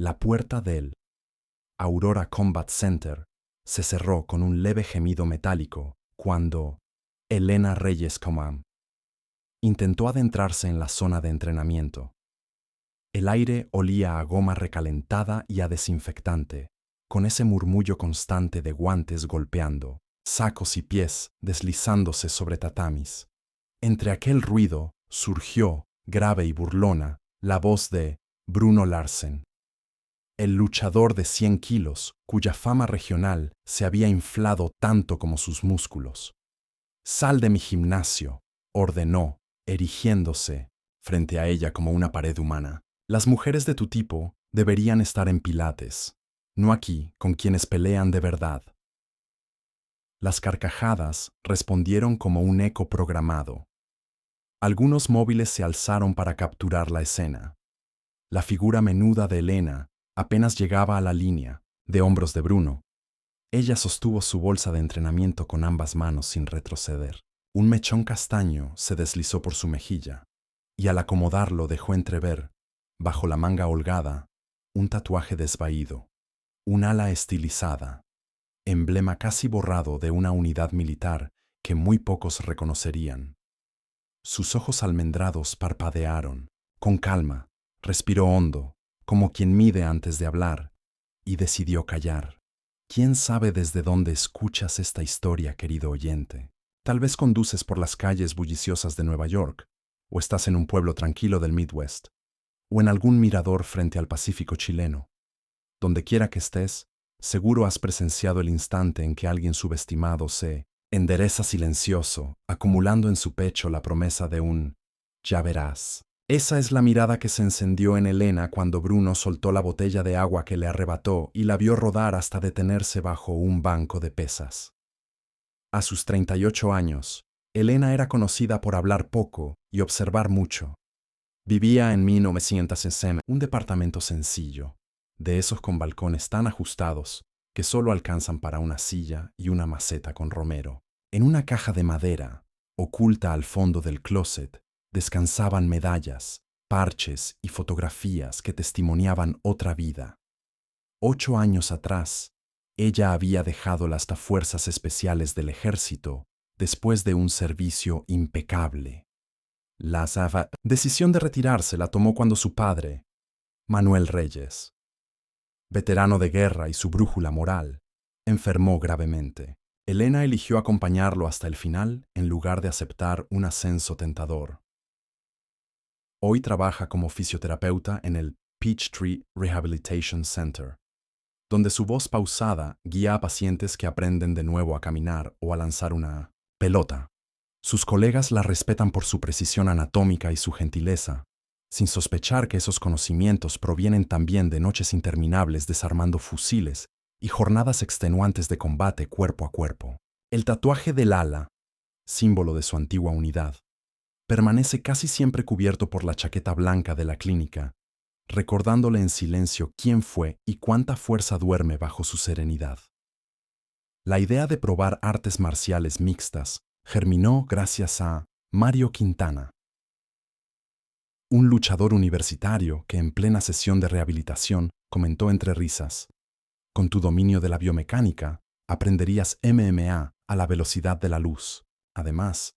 La puerta del Aurora Combat Center se cerró con un leve gemido metálico cuando Elena Reyes Comam intentó adentrarse en la zona de entrenamiento. El aire olía a goma recalentada y a desinfectante, con ese murmullo constante de guantes golpeando, sacos y pies deslizándose sobre tatamis. Entre aquel ruido surgió, grave y burlona, la voz de Bruno Larsen, el luchador de 100 kilos, cuya fama regional se había inflado tanto como sus músculos. «Sal de mi gimnasio», ordenó, erigiéndose frente a ella como una pared humana. «Las mujeres de tu tipo deberían estar en pilates, no aquí con quienes pelean de verdad». Las carcajadas respondieron como un eco programado. Algunos móviles se alzaron para capturar la escena. La figura menuda de Elena apenas llegaba a la línea, de hombros de Bruno. Ella sostuvo su bolsa de entrenamiento con ambas manos sin retroceder. Un mechón castaño se deslizó por su mejilla, y al acomodarlo dejó entrever, bajo la manga holgada, un tatuaje desvaído, un ala estilizada, emblema casi borrado de una unidad militar que muy pocos reconocerían. Sus ojos almendrados parpadearon. Con calma, respiró hondo, como quien mide antes de hablar, y decidió callar. ¿Quién sabe desde dónde escuchas esta historia, querido oyente? Tal vez conduces por las calles bulliciosas de Nueva York, o estás en un pueblo tranquilo del Midwest, o en algún mirador frente al Pacífico chileno. Donde quiera que estés, seguro has presenciado el instante en que alguien subestimado se endereza silencioso, acumulando en su pecho la promesa de un «ya verás». Esa es la mirada que se encendió en Elena cuando Bruno soltó la botella de agua que le arrebató y la vio rodar hasta detenerse bajo un banco de pesas. A sus 38 años, Elena era conocida por hablar poco y observar mucho. Vivía en 1960, un departamento sencillo, de esos con balcones tan ajustados que solo alcanzan para una silla y una maceta con romero. En una caja de madera, oculta al fondo del closet, descansaban medallas, parches y fotografías que testimoniaban otra vida. 8 años atrás, ella había dejado las fuerzas especiales del ejército después de un servicio impecable. La decisión de retirarse la tomó cuando su padre, Manuel Reyes, veterano de guerra y su brújula moral, enfermó gravemente. Elena eligió acompañarlo hasta el final en lugar de aceptar un ascenso tentador. Hoy trabaja como fisioterapeuta en el Peachtree Rehabilitation Center, donde su voz pausada guía a pacientes que aprenden de nuevo a caminar o a lanzar una pelota. Sus colegas la respetan por su precisión anatómica y su gentileza, sin sospechar que esos conocimientos provienen también de noches interminables desarmando fusiles y jornadas extenuantes de combate cuerpo a cuerpo. El tatuaje del ala, símbolo de su antigua unidad, permanece casi siempre cubierto por la chaqueta blanca de la clínica, recordándole en silencio quién fue y cuánta fuerza duerme bajo su serenidad. La idea de probar artes marciales mixtas germinó gracias a Mario Quintana, un luchador universitario que en plena sesión de rehabilitación comentó entre risas: «Con tu dominio de la biomecánica, aprenderías MMA a la velocidad de la luz. Además,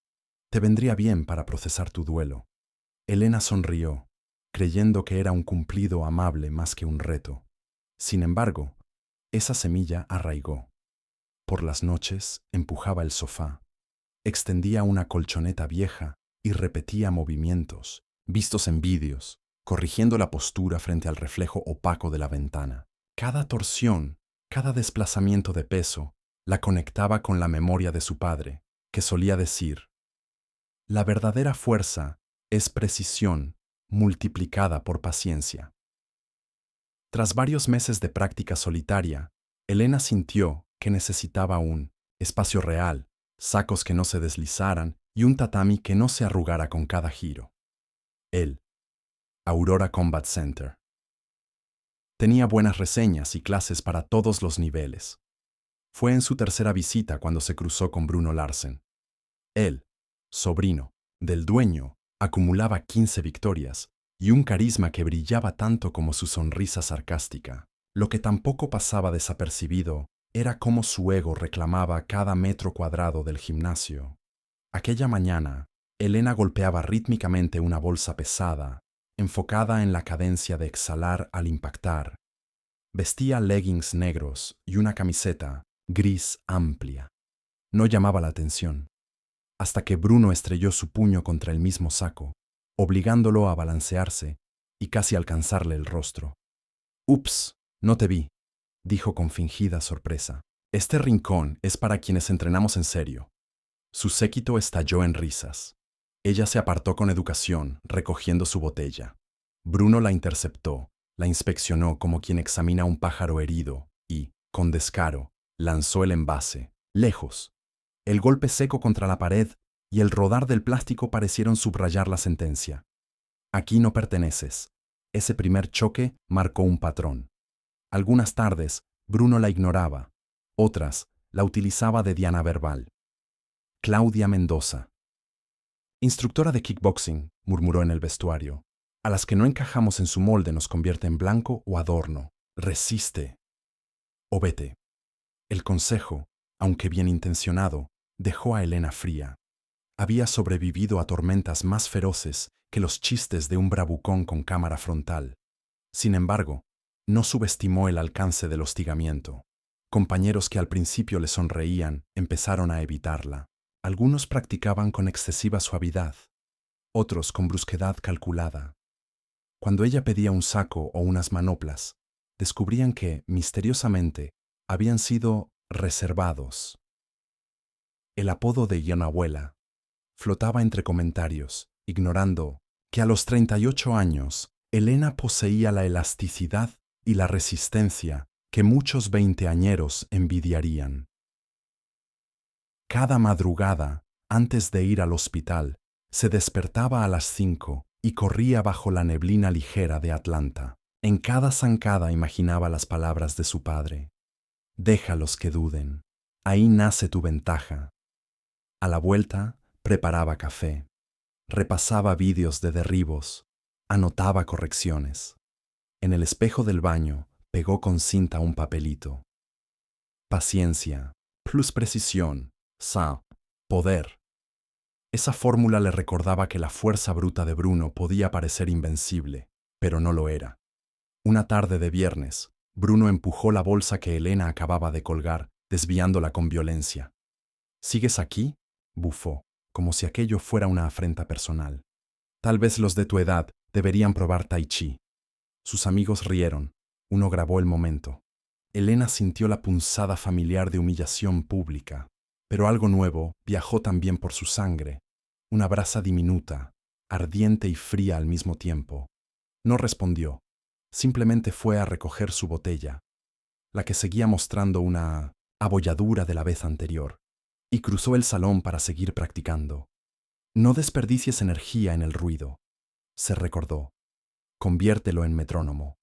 te vendría bien para procesar tu duelo». Elena sonrió, creyendo que era un cumplido amable más que un reto. Sin embargo, esa semilla arraigó. Por las noches empujaba el sofá, extendía una colchoneta vieja y repetía movimientos, vistos en vídeos, corrigiendo la postura frente al reflejo opaco de la ventana. Cada torsión, cada desplazamiento de peso, la conectaba con la memoria de su padre, que solía decir: «La verdadera fuerza es precisión multiplicada por paciencia». Tras varios meses de práctica solitaria, Elena sintió que necesitaba un espacio real, sacos que no se deslizaran y un tatami que no se arrugara con cada giro. El Aurora Combat Center tenía buenas reseñas y clases para todos los niveles. Fue en su tercera visita cuando se cruzó con Bruno Larsen. Él, sobrino del dueño, acumulaba 15 victorias y un carisma que brillaba tanto como su sonrisa sarcástica. Lo que tampoco pasaba desapercibido era cómo su ego reclamaba cada metro cuadrado del gimnasio. Aquella mañana, Elena golpeaba rítmicamente una bolsa pesada, enfocada en la cadencia de exhalar al impactar. Vestía leggings negros y una camiseta gris amplia. No llamaba la atención, hasta que Bruno estrelló su puño contra el mismo saco, obligándolo a balancearse y casi alcanzarle el rostro. «Ups, no te vi», dijo con fingida sorpresa. «Este rincón es para quienes entrenamos en serio». Su séquito estalló en risas. Ella se apartó con educación, recogiendo su botella. Bruno la interceptó, la inspeccionó como quien examina un pájaro herido y, con descaro, lanzó el envase, lejos. El golpe seco contra la pared y el rodar del plástico parecieron subrayar la sentencia. «Aquí no perteneces». Ese primer choque marcó un patrón. Algunas tardes, Bruno la ignoraba. Otras, la utilizaba de diana verbal. «Claudia Mendoza». «Instructora de kickboxing», murmuró en el vestuario. «A las que no encajamos en su molde nos convierte en blanco o adorno. Resiste. O vete». El consejo, aunque bien intencionado, dejó a Elena fría. Había sobrevivido a tormentas más feroces que los chistes de un bravucón con cámara frontal. Sin embargo, no subestimó el alcance del hostigamiento. Compañeros que al principio le sonreían empezaron a evitarla. Algunos practicaban con excesiva suavidad, otros con brusquedad calculada. Cuando ella pedía un saco o unas manoplas, descubrían que, misteriosamente, habían sido reservados. El apodo de Abuela flotaba entre comentarios, ignorando que a los 38 años Elena poseía la elasticidad y la resistencia que muchos veinteañeros envidiarían. Cada madrugada, antes de ir al hospital, se despertaba a las 5 y corría bajo la neblina ligera de Atlanta. En cada zancada imaginaba las palabras de su padre. «Déjalos que duden. Ahí nace tu ventaja». A la vuelta, preparaba café, repasaba vídeos de derribos, anotaba correcciones. En el espejo del baño pegó con cinta un papelito. Paciencia, plus precisión, poder. Esa fórmula le recordaba que la fuerza bruta de Bruno podía parecer invencible, pero no lo era. Una tarde de viernes, Bruno empujó la bolsa que Elena acababa de colgar, desviándola con violencia. «¿Sigues aquí?», bufó, como si aquello fuera una afrenta personal. «Tal vez los de tu edad deberían probar tai chi». Sus amigos rieron. Uno grabó el momento. Elena sintió la punzada familiar de humillación pública, pero algo nuevo viajó también por su sangre, una brasa diminuta, ardiente y fría al mismo tiempo. No respondió, simplemente fue a recoger su botella, la que seguía mostrando una abolladura de la vez anterior, y cruzó el salón para seguir practicando. «No desperdicies energía en el ruido», se recordó. «Conviértelo en metrónomo».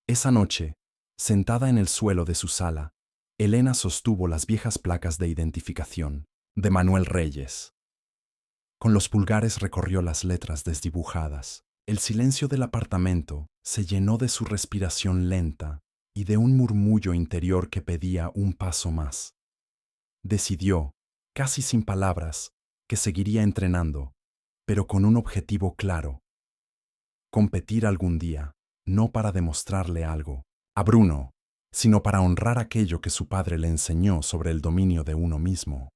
Esa noche, sentada en el suelo de su sala, Elena sostuvo las viejas placas de identificación de Manuel Reyes. Con los pulgares recorrió las letras desdibujadas. El silencio del apartamento se llenó de su respiración lenta y de un murmullo interior que pedía un paso más. Decidió, casi sin palabras, que seguiría entrenando, pero con un objetivo claro: competir algún día, no para demostrarle algo a Bruno, sino para honrar aquello que su padre le enseñó sobre el dominio de uno mismo.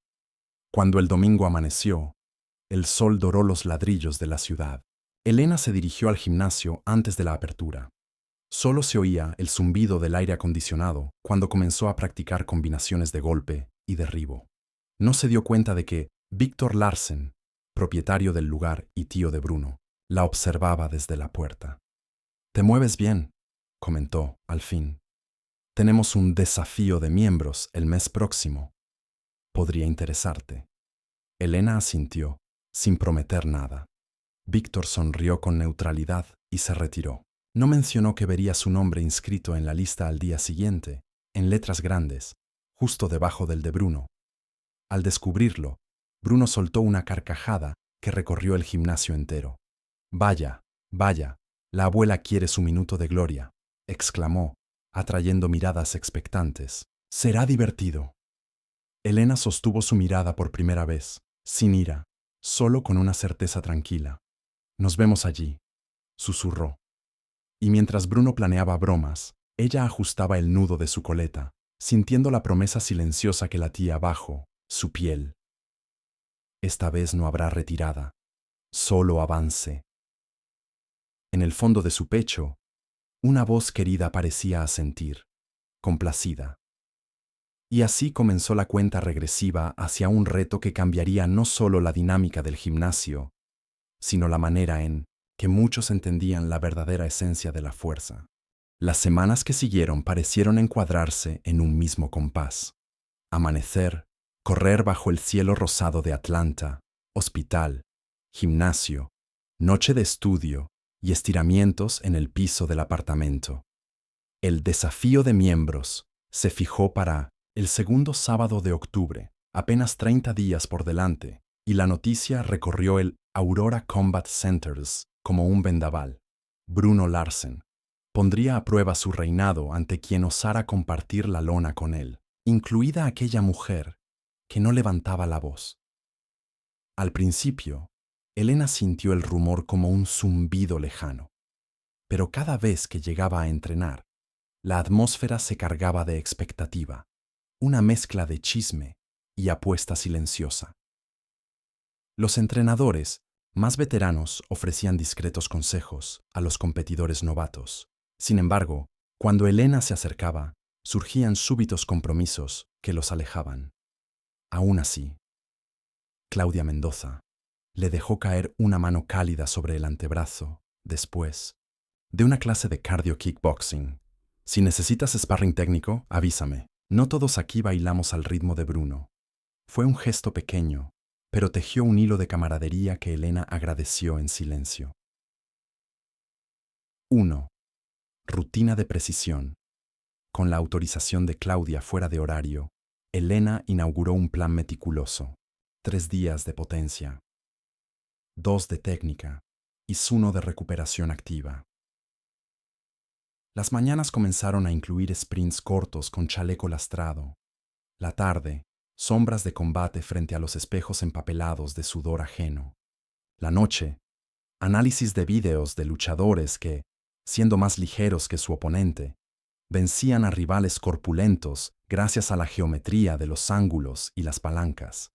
Cuando el domingo amaneció, el sol doró los ladrillos de la ciudad. Elena se dirigió al gimnasio antes de la apertura. Solo se oía el zumbido del aire acondicionado cuando comenzó a practicar combinaciones de golpe y derribo. No se dio cuenta de que Víctor Larsen, propietario del lugar y tío de Bruno, la observaba desde la puerta. «Te mueves bien», comentó, al fin. «Tenemos un desafío de miembros el mes próximo. Podría interesarte». Elena asintió, sin prometer nada. Víctor sonrió con neutralidad y se retiró. No mencionó que vería su nombre inscrito en la lista al día siguiente, en letras grandes, justo debajo del de Bruno. Al descubrirlo, Bruno soltó una carcajada que recorrió el gimnasio entero. «Vaya, vaya», La abuela quiere su minuto de gloria, exclamó, atrayendo miradas expectantes. Será divertido. Elena sostuvo su mirada por primera vez, sin ira, solo con una certeza tranquila. Nos vemos allí, susurró. Y mientras Bruno planeaba bromas, ella ajustaba el nudo de su coleta, sintiendo la promesa silenciosa que latía bajo su piel. Esta vez no habrá retirada, solo avance. En el fondo de su pecho, una voz querida parecía asentir, complacida. Y así comenzó la cuenta regresiva hacia un reto que cambiaría no solo la dinámica del gimnasio, sino la manera en que muchos entendían la verdadera esencia de la fuerza. Las semanas que siguieron parecieron encuadrarse en un mismo compás. Amanecer, correr bajo el cielo rosado de Atlanta, hospital, gimnasio, noche de estudio y estiramientos en el piso del apartamento. El desafío de miembros se fijó para el segundo sábado de octubre, apenas 30 días por delante, y la noticia recorrió el Aurora Combat Centers como un vendaval. Bruno Larsen pondría a prueba su reinado ante quien osara compartir la lona con él, incluida aquella mujer que no levantaba la voz. Al principio, Elena sintió el rumor como un zumbido lejano, pero cada vez que llegaba a entrenar, la atmósfera se cargaba de expectativa, una mezcla de chisme y apuesta silenciosa. Los entrenadores más veteranos ofrecían discretos consejos a los competidores novatos. Sin embargo, cuando Elena se acercaba, surgían súbitos compromisos que los alejaban. Aún así, Claudia Mendoza le dejó caer una mano cálida sobre el antebrazo después de una clase de cardio kickboxing. Si necesitas sparring técnico, avísame. No todos aquí bailamos al ritmo de Bruno. Fue un gesto pequeño, pero tejió un hilo de camaradería que Elena agradeció en silencio. 1. Rutina de precisión. Con la autorización de Claudia fuera de horario, Elena inauguró un plan meticuloso. 3 días de potencia, 2 de técnica y 1 de recuperación activa. Las mañanas comenzaron a incluir sprints cortos con chaleco lastrado. La tarde, sombras de combate frente a los espejos empapelados de sudor ajeno. La noche, análisis de vídeos de luchadores que, siendo más ligeros que su oponente, vencían a rivales corpulentos gracias a la geometría de los ángulos y las palancas.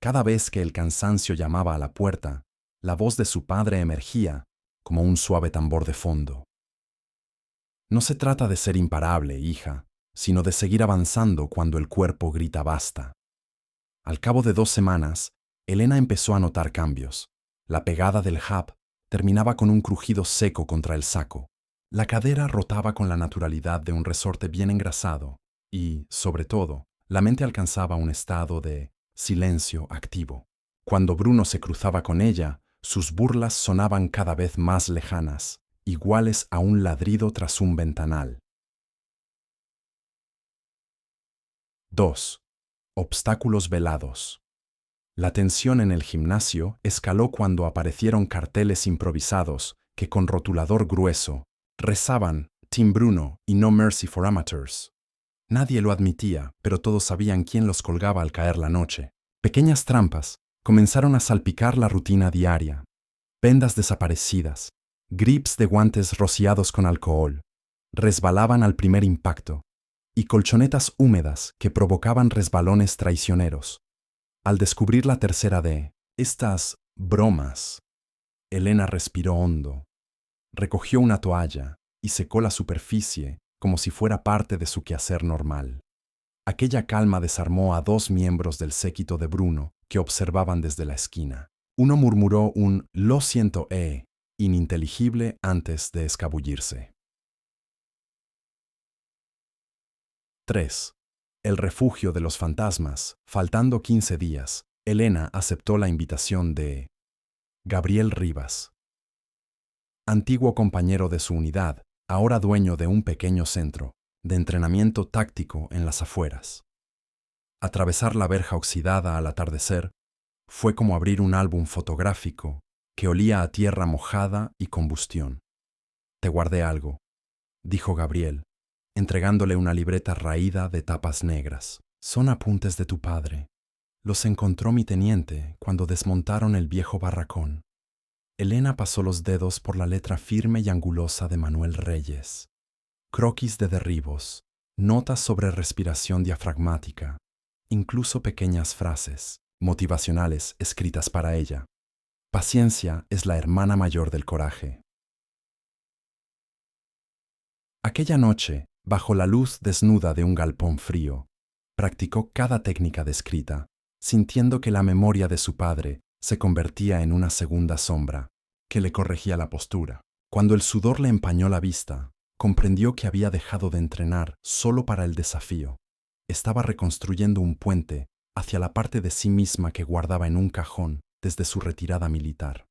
Cada vez que el cansancio llamaba a la puerta, la voz de su padre emergía como un suave tambor de fondo. No se trata de ser imparable, hija, sino de seguir avanzando cuando el cuerpo grita basta. Al cabo de 2 semanas, Elena empezó a notar cambios. La pegada del jab terminaba con un crujido seco contra el saco. La cadera rotaba con la naturalidad de un resorte bien engrasado y, sobre todo, la mente alcanzaba un estado de silencio activo. Cuando Bruno se cruzaba con ella, sus burlas sonaban cada vez más lejanas, iguales a un ladrido tras un ventanal. 2. Obstáculos velados. La tensión en el gimnasio escaló cuando aparecieron carteles improvisados que con rotulador grueso rezaban Team Bruno y No Mercy for Amateurs. Nadie lo admitía, pero todos sabían quién los colgaba al caer la noche. Pequeñas trampas comenzaron a salpicar la rutina diaria. Vendas desaparecidas, grips de guantes rociados con alcohol, resbalaban al primer impacto, y colchonetas húmedas que provocaban resbalones traicioneros. Al descubrir la tercera de estas bromas, Elena respiró hondo, recogió una toalla y secó la superficie como si fuera parte de su quehacer normal. Aquella calma desarmó a 2 miembros del séquito de Bruno que observaban desde la esquina. Uno murmuró un «lo siento, ininteligible antes de escabullirse. 3. El refugio de los fantasmas. Faltando 15 días, Elena aceptó la invitación de Gabriel Rivas, antiguo compañero de su unidad, ahora dueño de un pequeño centro de entrenamiento táctico en las afueras. Atravesar la verja oxidada al atardecer fue como abrir un álbum fotográfico que olía a tierra mojada y combustión. «Te guardé algo», dijo Gabriel, entregándole una libreta raída de tapas negras. «Son apuntes de tu padre. Los encontró mi teniente cuando desmontaron el viejo barracón». Elena pasó los dedos por la letra firme y angulosa de Manuel Reyes. Croquis de derribos, notas sobre respiración diafragmática, incluso pequeñas frases motivacionales escritas para ella. Paciencia es la hermana mayor del coraje. Aquella noche, bajo la luz desnuda de un galpón frío, practicó cada técnica descrita, sintiendo que la memoria de su padre se convertía en una segunda sombra, que le corregía la postura. Cuando el sudor le empañó la vista, comprendió que había dejado de entrenar solo para el desafío. Estaba reconstruyendo un puente hacia la parte de sí misma que guardaba en un cajón desde su retirada militar.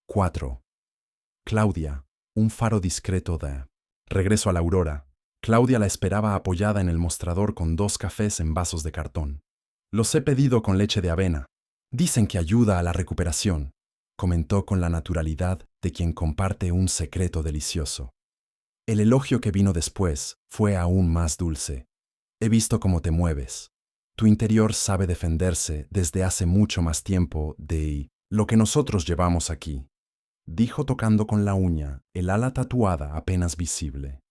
4. Claudia, un faro discreto de regreso a la aurora. Claudia la esperaba apoyada en el mostrador con 2 cafés en vasos de cartón. «Los he pedido con leche de avena. Dicen que ayuda a la recuperación», comentó con la naturalidad de quien comparte un secreto delicioso. El elogio que vino después fue aún más dulce. «He visto cómo te mueves. Tu interior sabe defenderse desde hace mucho más tiempo de lo que nosotros llevamos aquí», dijo tocando con la uña el ala tatuada apenas visible.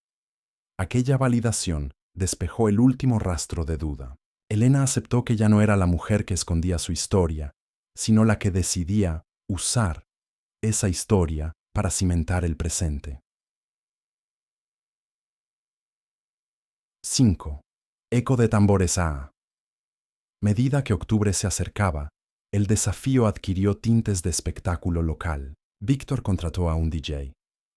Aquella validación despejó el último rastro de duda. Elena aceptó que ya no era la mujer que escondía su historia, sino la que decidía usar esa historia para cimentar el presente. 5. Eco de tambores a medida que octubre se acercaba, el desafío adquirió tintes de espectáculo local. Víctor contrató a un DJ,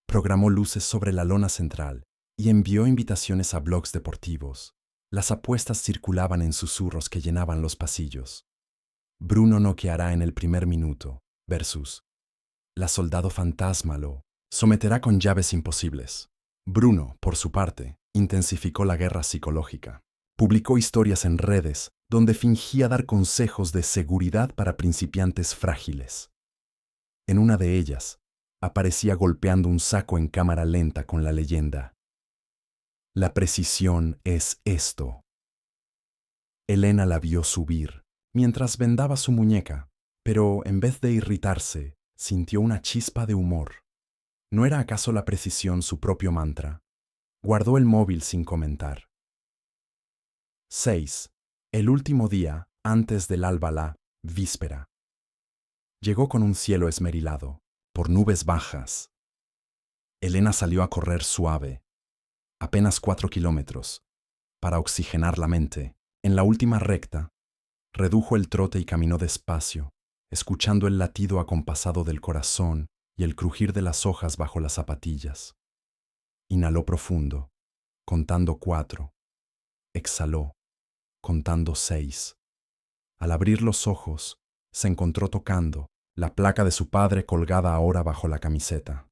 programó luces sobre la lona central y envió invitaciones a blogs deportivos. Las apuestas circulaban en susurros que llenaban los pasillos. Bruno noqueará en el primer minuto, versus la soldado fantasma lo someterá con llaves imposibles. Bruno, por su parte, intensificó la guerra psicológica. Publicó historias en redes donde fingía dar consejos de seguridad para principiantes frágiles. En una de ellas, aparecía golpeando un saco en cámara lenta con la leyenda: «La precisión es esto». Elena la vio subir, mientras vendaba su muñeca, pero en vez de irritarse, sintió una chispa de humor. ¿No era acaso la precisión su propio mantra? Guardó el móvil sin comentar. 6. El último día, antes del alba, la víspera. Llegó con un cielo esmerilado, por nubes bajas. Elena salió a correr suave, apenas 4 kilómetros, para oxigenar la mente. En la última recta, redujo el trote y caminó despacio, escuchando el latido acompasado del corazón y el crujir de las hojas bajo las zapatillas. Inhaló profundo, contando 4. Exhaló, contando 6. Al abrir los ojos, se encontró tocando la placa de su padre colgada ahora bajo la camiseta.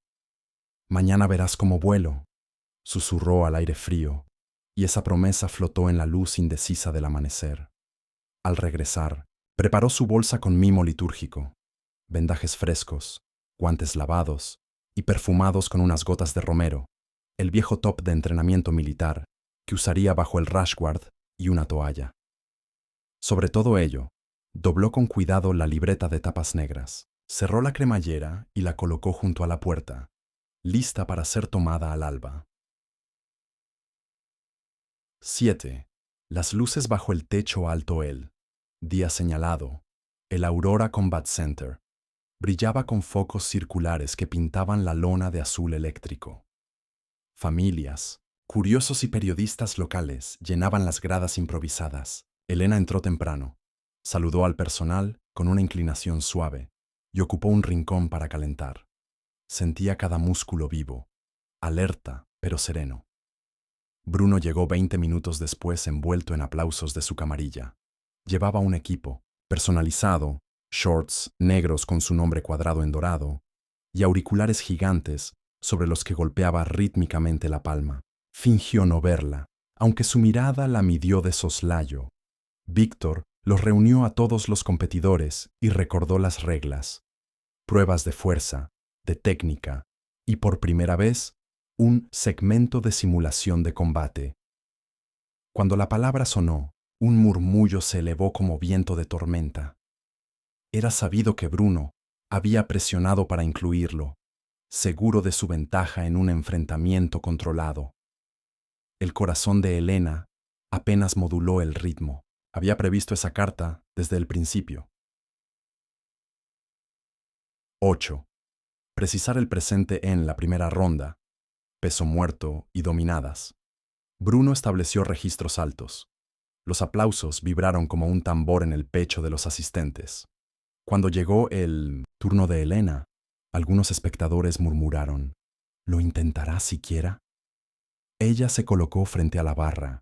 «Mañana verás cómo vuelo», susurró al aire frío, y esa promesa flotó en la luz indecisa del amanecer. Al regresar, preparó su bolsa con mimo litúrgico, vendajes frescos, guantes lavados y perfumados con unas gotas de romero, el viejo top de entrenamiento militar que usaría bajo el rash guard y una toalla. Sobre todo ello, dobló con cuidado la libreta de tapas negras, cerró la cremallera y la colocó junto a la puerta, lista para ser tomada al alba. 7. Las luces bajo el techo alto el día señalado, el Aurora Combat Center, brillaba con focos circulares que pintaban la lona de azul eléctrico. Familias, curiosos y periodistas locales llenaban las gradas improvisadas. Elena entró temprano, saludó al personal con una inclinación suave y ocupó un rincón para calentar. Sentía cada músculo vivo, alerta pero sereno. Bruno llegó 20 minutos después envuelto en aplausos de su camarilla. Llevaba un equipo, personalizado, shorts negros con su nombre cuadrado en dorado, y auriculares gigantes sobre los que golpeaba rítmicamente la palma. Fingió no verla, aunque su mirada la midió de soslayo. Víctor Los reunió a todos los competidores y recordó las reglas, pruebas de fuerza, de técnica y, por primera vez, un segmento de simulación de combate. Cuando la palabra sonó, un murmullo se elevó como viento de tormenta. Era sabido que Bruno había presionado para incluirlo, seguro de su ventaja en un enfrentamiento controlado. El corazón de Elena apenas moduló el ritmo. Había previsto esa carta desde el principio. 8. Precisar el presente en la primera ronda, peso muerto y dominadas. Bruno estableció registros altos. Los aplausos vibraron como un tambor en el pecho de los asistentes. Cuando llegó el turno de Elena, algunos espectadores murmuraron: ¿lo intentará siquiera? Ella se colocó frente a la barra,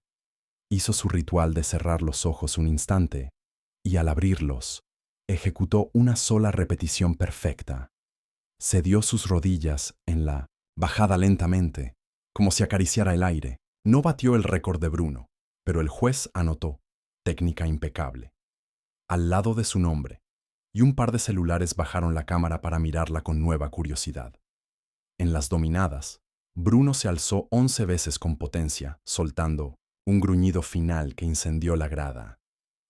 hizo su ritual de cerrar los ojos un instante y, al abrirlos, ejecutó una sola repetición perfecta. Cedió sus rodillas en la bajada lentamente, como si acariciara el aire. No batió el récord de Bruno, pero el juez anotó: técnica impecable, al lado de su nombre, y un par de celulares bajaron la cámara para mirarla con nueva curiosidad. En las dominadas, Bruno se alzó 11 veces con potencia, soltando un gruñido final que incendió la grada.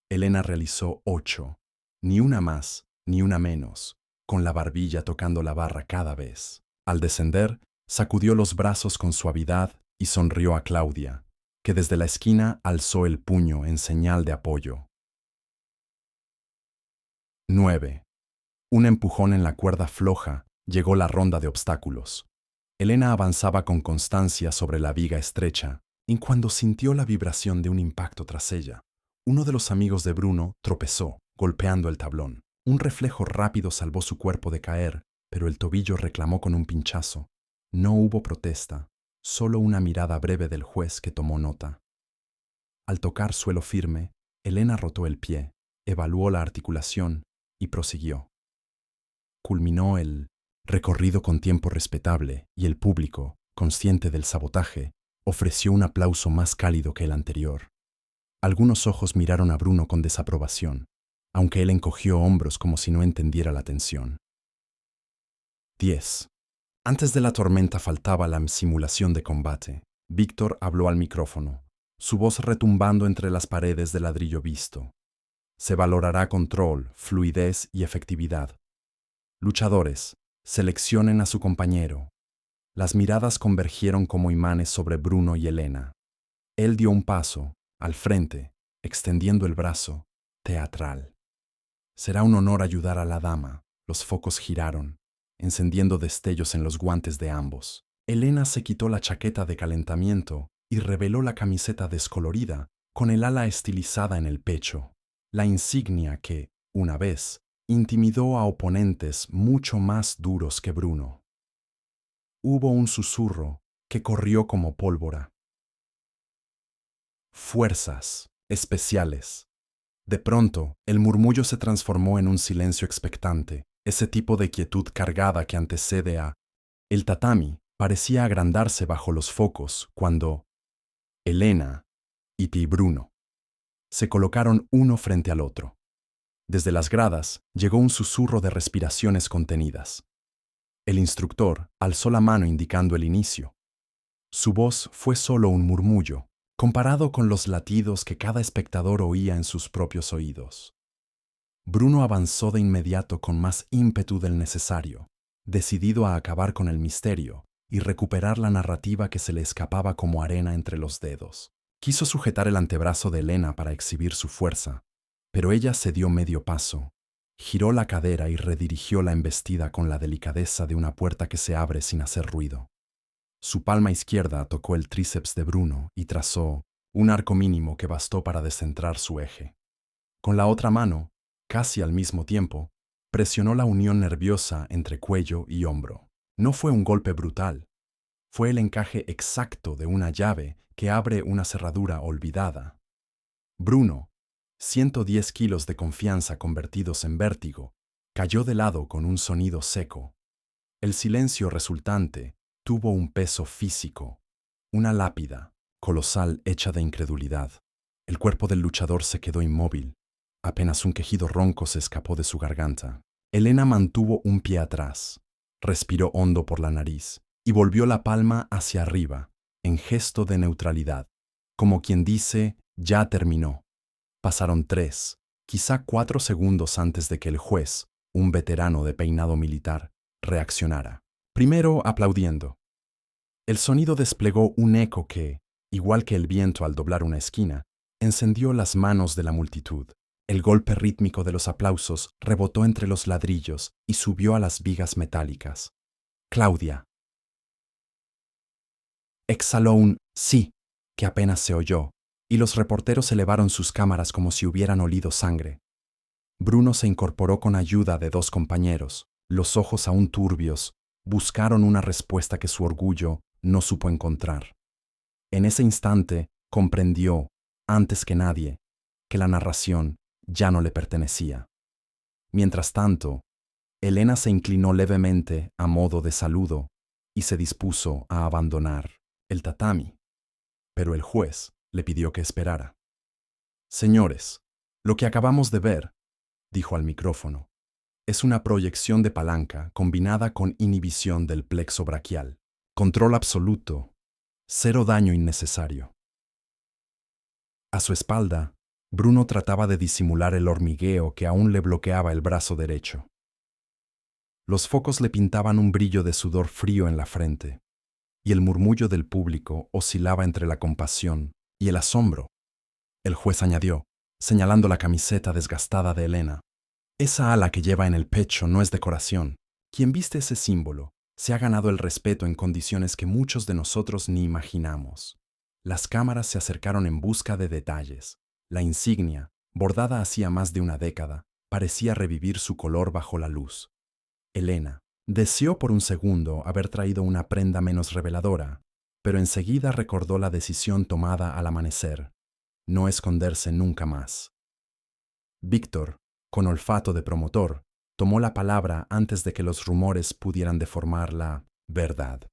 Elena realizó 8, ni una más, ni una menos, con la barbilla tocando la barra cada vez. Al descender, sacudió los brazos con suavidad y sonrió a Claudia, que desde la esquina alzó el puño en señal de apoyo. 9. Un empujón en la cuerda floja llegó la ronda de obstáculos. Elena avanzaba con constancia sobre la viga estrecha, y cuando sintió la vibración de un impacto tras ella, uno de los amigos de Bruno tropezó, golpeando el tablón. Un reflejo rápido salvó su cuerpo de caer, pero el tobillo reclamó con un pinchazo. No hubo protesta, solo una mirada breve del juez que tomó nota. Al tocar suelo firme, Elena rotó el pie, evaluó la articulación y prosiguió. Culminó el recorrido con tiempo respetable y el público, consciente del sabotaje, ofreció un aplauso más cálido que el anterior. Algunos ojos miraron a Bruno con desaprobación, aunque él encogió hombros como si no entendiera la tensión. 10. Antes de la tormenta faltaba la simulación de combate. Víctor habló al micrófono, su voz retumbando entre las paredes de ladrillo visto. Se valorará control, fluidez y efectividad. Luchadores, seleccionen a su compañero. Las miradas convergieron como imanes sobre Bruno y Elena. Él dio un paso, al frente, extendiendo el brazo, teatral. Será un honor ayudar a la dama. Los focos giraron, encendiendo destellos en los guantes de ambos. Elena se quitó la chaqueta de calentamiento y reveló la camiseta descolorida con el ala estilizada en el pecho, la insignia que, una vez, intimidó a oponentes mucho más duros que Bruno. Hubo un susurro que corrió como pólvora. Fuerzas especiales. De pronto, el murmullo se transformó en un silencio expectante, ese tipo de quietud cargada que antecede a... El tatami parecía agrandarse bajo los focos cuando Elena y Bruno se colocaron uno frente al otro. Desde las gradas llegó un susurro de respiraciones contenidas. El instructor alzó la mano indicando el inicio. Su voz fue solo un murmullo, comparado con los latidos que cada espectador oía en sus propios oídos. Bruno avanzó de inmediato con más ímpetu del necesario, decidido a acabar con el misterio y recuperar la narrativa que se le escapaba como arena entre los dedos. Quiso sujetar el antebrazo de Elena para exhibir su fuerza, pero ella se dio medio paso, giró la cadera y redirigió la embestida con la delicadeza de una puerta que se abre sin hacer ruido. Su palma izquierda tocó el tríceps de Bruno y trazó un arco mínimo que bastó para descentrar su eje. Con la otra mano, casi al mismo tiempo, presionó la unión nerviosa entre cuello y hombro. No fue un golpe brutal, fue el encaje exacto de una llave que abre una cerradura olvidada. Bruno, 110 kilos de confianza convertidos en vértigo, cayó de lado con un sonido seco. El silencio resultante tuvo un peso físico, una lápida colosal hecha de incredulidad. El cuerpo del luchador se quedó inmóvil, Apenas un quejido ronco se escapó de su garganta. Elena mantuvo un pie atrás, respiró hondo por la nariz y volvió la palma hacia arriba, en gesto de neutralidad, como quien dice, ya terminó. Pasaron 3, quizá 4 segundos antes de que el juez, un veterano de peinado militar, reaccionara. Primero aplaudiendo. El sonido desplegó un eco que, igual que el viento al doblar una esquina, encendió las manos de la multitud. El golpe rítmico de los aplausos rebotó entre los ladrillos y subió a las vigas metálicas. Claudia. Exhaló un sí, que apenas se oyó, y los reporteros elevaron sus cámaras como si hubieran olido sangre. Bruno se incorporó con ayuda de 2 compañeros. Los ojos aún turbios buscaron una respuesta que su orgullo no supo encontrar. En ese instante comprendió, antes que nadie, que la narración ya no le pertenecía. Mientras tanto, Elena se inclinó levemente a modo de saludo y se dispuso a abandonar el tatami. Pero el juez le pidió que esperara. Señores, lo que acabamos de ver, dijo al micrófono, es una proyección de palanca combinada con inhibición del plexo braquial. Control absoluto, 0 daño innecesario. A su espalda, Bruno trataba de disimular el hormigueo que aún le bloqueaba el brazo derecho. Los focos le pintaban un brillo de sudor frío en la frente, y el murmullo del público oscilaba entre la compasión y el asombro. El juez añadió, señalando la camiseta desgastada de Elena. Esa ala que lleva en el pecho no es decoración. Quien viste ese símbolo se ha ganado el respeto en condiciones que muchos de nosotros ni imaginamos. Las cámaras se acercaron en busca de detalles. La insignia, bordada hacía más de una década, parecía revivir su color bajo la luz. Elena deseó por un segundo haber traído una prenda menos reveladora, pero enseguida recordó la decisión tomada al amanecer: no esconderse nunca más. Víctor, con olfato de promotor, tomó la palabra antes de que los rumores pudieran deformar la verdad.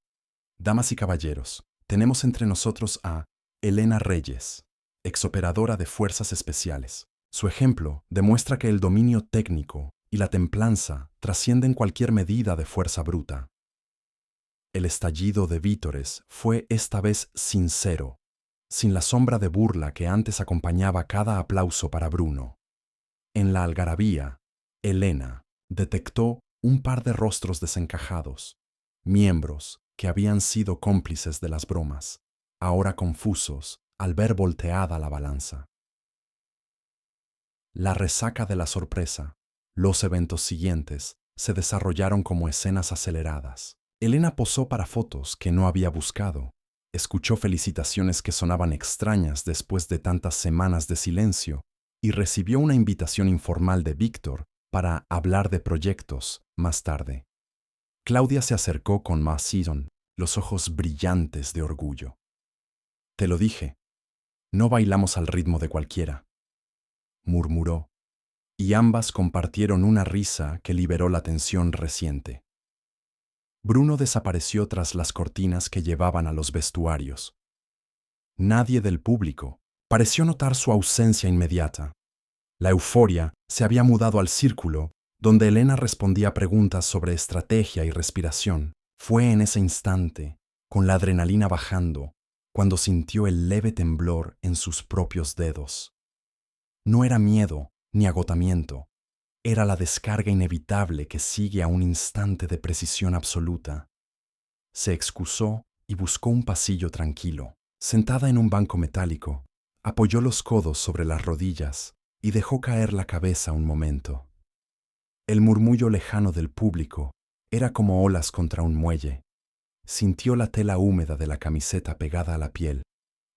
Damas y caballeros, tenemos entre nosotros a Elena Reyes, exoperadora de fuerzas especiales. Su ejemplo demuestra que el dominio técnico y la templanza trascienden cualquier medida de fuerza bruta. El estallido de vítores fue esta vez sincero, sin la sombra de burla que antes acompañaba cada aplauso para Bruno. En la algarabía, Elena detectó un par de rostros desencajados, miembros que habían sido cómplices de las bromas, ahora confusos al ver volteada la balanza. La resaca de la sorpresa, los eventos siguientes, se desarrollaron como escenas aceleradas. Elena posó para fotos que no había buscado, escuchó felicitaciones que sonaban extrañas después de tantas semanas de silencio y recibió una invitación informal de Víctor para hablar de proyectos más tarde. Claudia se acercó con Ma Sidon, los ojos brillantes de orgullo. «Te lo dije, no bailamos al ritmo de cualquiera», murmuró, y ambas compartieron una risa que liberó la tensión reciente. Bruno desapareció tras las cortinas que llevaban a los vestuarios. Nadie del público pareció notar su ausencia inmediata. La euforia se había mudado al círculo, donde Elena respondía preguntas sobre estrategia y respiración. Fue en ese instante, con la adrenalina bajando, cuando sintió el leve temblor en sus propios dedos. No era miedo ni agotamiento, era la descarga inevitable que sigue a un instante de precisión absoluta. Se excusó y buscó un pasillo tranquilo. Sentada en un banco metálico, apoyó los codos sobre las rodillas y dejó caer la cabeza un momento. El murmullo lejano del público era como olas contra un muelle. Sintió la tela húmeda de la camiseta pegada a la piel,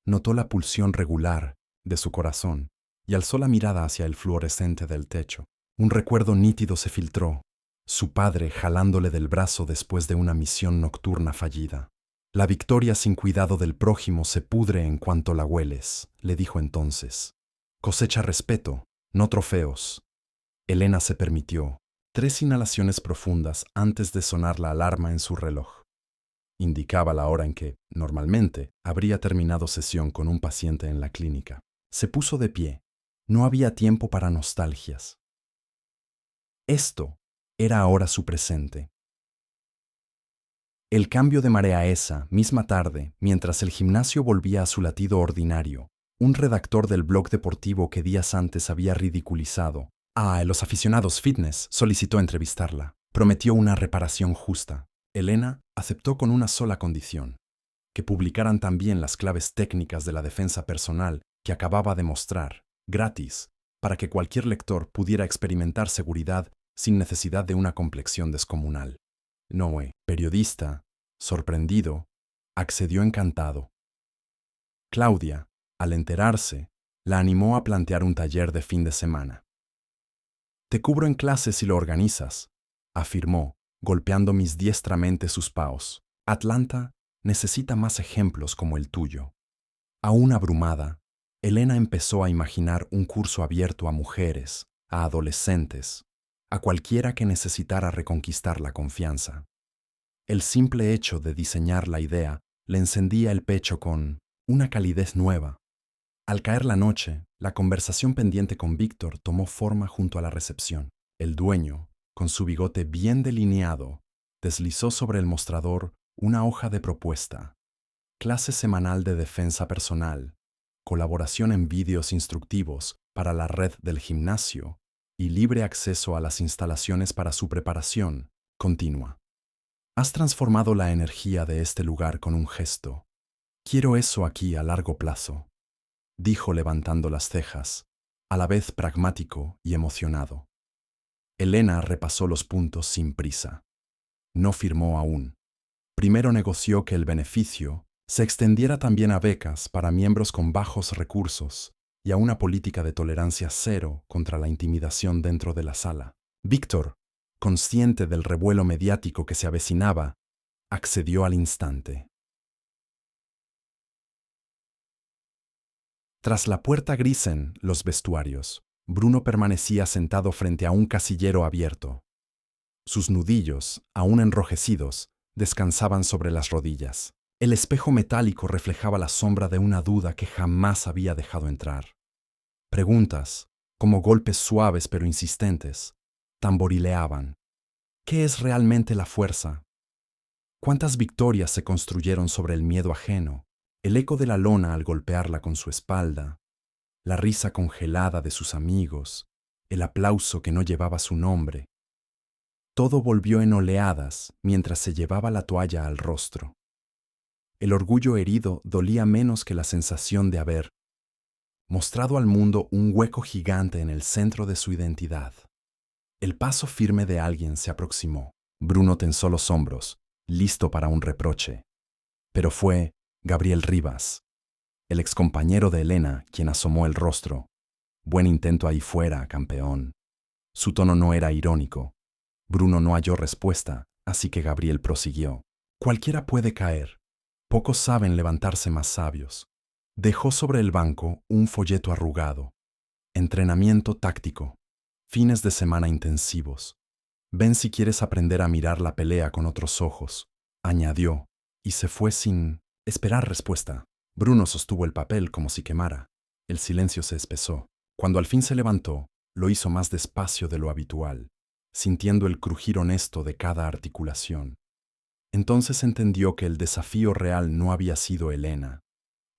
notó la pulsión regular de su corazón y alzó la mirada hacia el fluorescente del techo. Un recuerdo nítido se filtró, su padre jalándole del brazo después de una misión nocturna fallida. «La victoria sin cuidado del prójimo se pudre en cuanto la hueles», le dijo entonces. «Cosecha respeto, no trofeos». Elena se permitió 3 inhalaciones profundas antes de sonar la alarma en su reloj. Indicaba la hora en que, normalmente, habría terminado sesión con un paciente en la clínica. Se puso de pie, No había tiempo para nostalgias. Esto era ahora su presente. El cambio de marea esa misma tarde, mientras el gimnasio volvía a su latido ordinario, un redactor del blog deportivo que días antes había ridiculizado a los aficionados fitness solicitó entrevistarla. Prometió una reparación justa. Elena aceptó con una sola condición: que publicaran también las claves técnicas de la defensa personal que acababa de mostrar, gratis, para que cualquier lector pudiera experimentar seguridad sin necesidad de una complexión descomunal. Noé, periodista, sorprendido, accedió encantado. Claudia, al enterarse, la animó a plantear un taller de fin de semana. «Te cubro en clase si lo organizas», afirmó, golpeando diestramente sus paos. «Atlanta necesita más ejemplos como el tuyo». Aún abrumada, Elena empezó a imaginar un curso abierto a mujeres, a adolescentes, a cualquiera que necesitara reconquistar la confianza. El simple hecho de diseñar la idea le encendía el pecho con una calidez nueva. Al caer la noche, la conversación pendiente con Víctor tomó forma junto a la recepción. El dueño, con su bigote bien delineado, deslizó sobre el mostrador una hoja de propuesta: clase semanal de defensa personal, colaboración en vídeos instructivos para la red del gimnasio y libre acceso a las instalaciones para su preparación continua. Has transformado la energía de este lugar con un gesto. Quiero eso aquí a largo plazo, dijo levantando las cejas, a la vez pragmático y emocionado. Elena repasó los puntos sin prisa. No firmó aún. Primero negoció que el beneficio se extendiera también a becas para miembros con bajos recursos y a una política de tolerancia cero contra la intimidación dentro de la sala. Víctor, consciente del revuelo mediático que se avecinaba, accedió al instante. Tras la puerta gris en los vestuarios, Bruno permanecía sentado frente a un casillero abierto. Sus nudillos, aún enrojecidos, descansaban sobre las rodillas. El espejo metálico reflejaba la sombra de una duda que jamás había dejado entrar. Preguntas, como golpes suaves pero insistentes, tamborileaban. ¿Qué es realmente la fuerza? ¿Cuántas victorias se construyeron sobre el miedo ajeno? El eco de la lona al golpearla con su espalda, la risa congelada de sus amigos, el aplauso que no llevaba su nombre. Todo volvió en oleadas mientras se llevaba la toalla al rostro. El orgullo herido dolía menos que la sensación de haber mostrado al mundo un hueco gigante en el centro de su identidad. El paso firme de alguien se aproximó. Bruno tensó los hombros, listo para un reproche. Pero fue Gabriel Rivas, el excompañero de Elena, quien asomó el rostro. «Buen intento ahí fuera, campeón». Su tono no era irónico. Bruno no halló respuesta, así que Gabriel prosiguió. «Cualquiera puede caer. Pocos saben levantarse más sabios». Dejó sobre el banco un folleto arrugado. «Entrenamiento táctico. Fines de semana intensivos. Ven si quieres aprender a mirar la pelea con otros ojos», añadió, y se fue sin esperar respuesta. Bruno sostuvo el papel como si quemara. El silencio se espesó. Cuando al fin se levantó, lo hizo más despacio de lo habitual, sintiendo el crujir honesto de cada articulación. Entonces entendió que el desafío real no había sido Elena.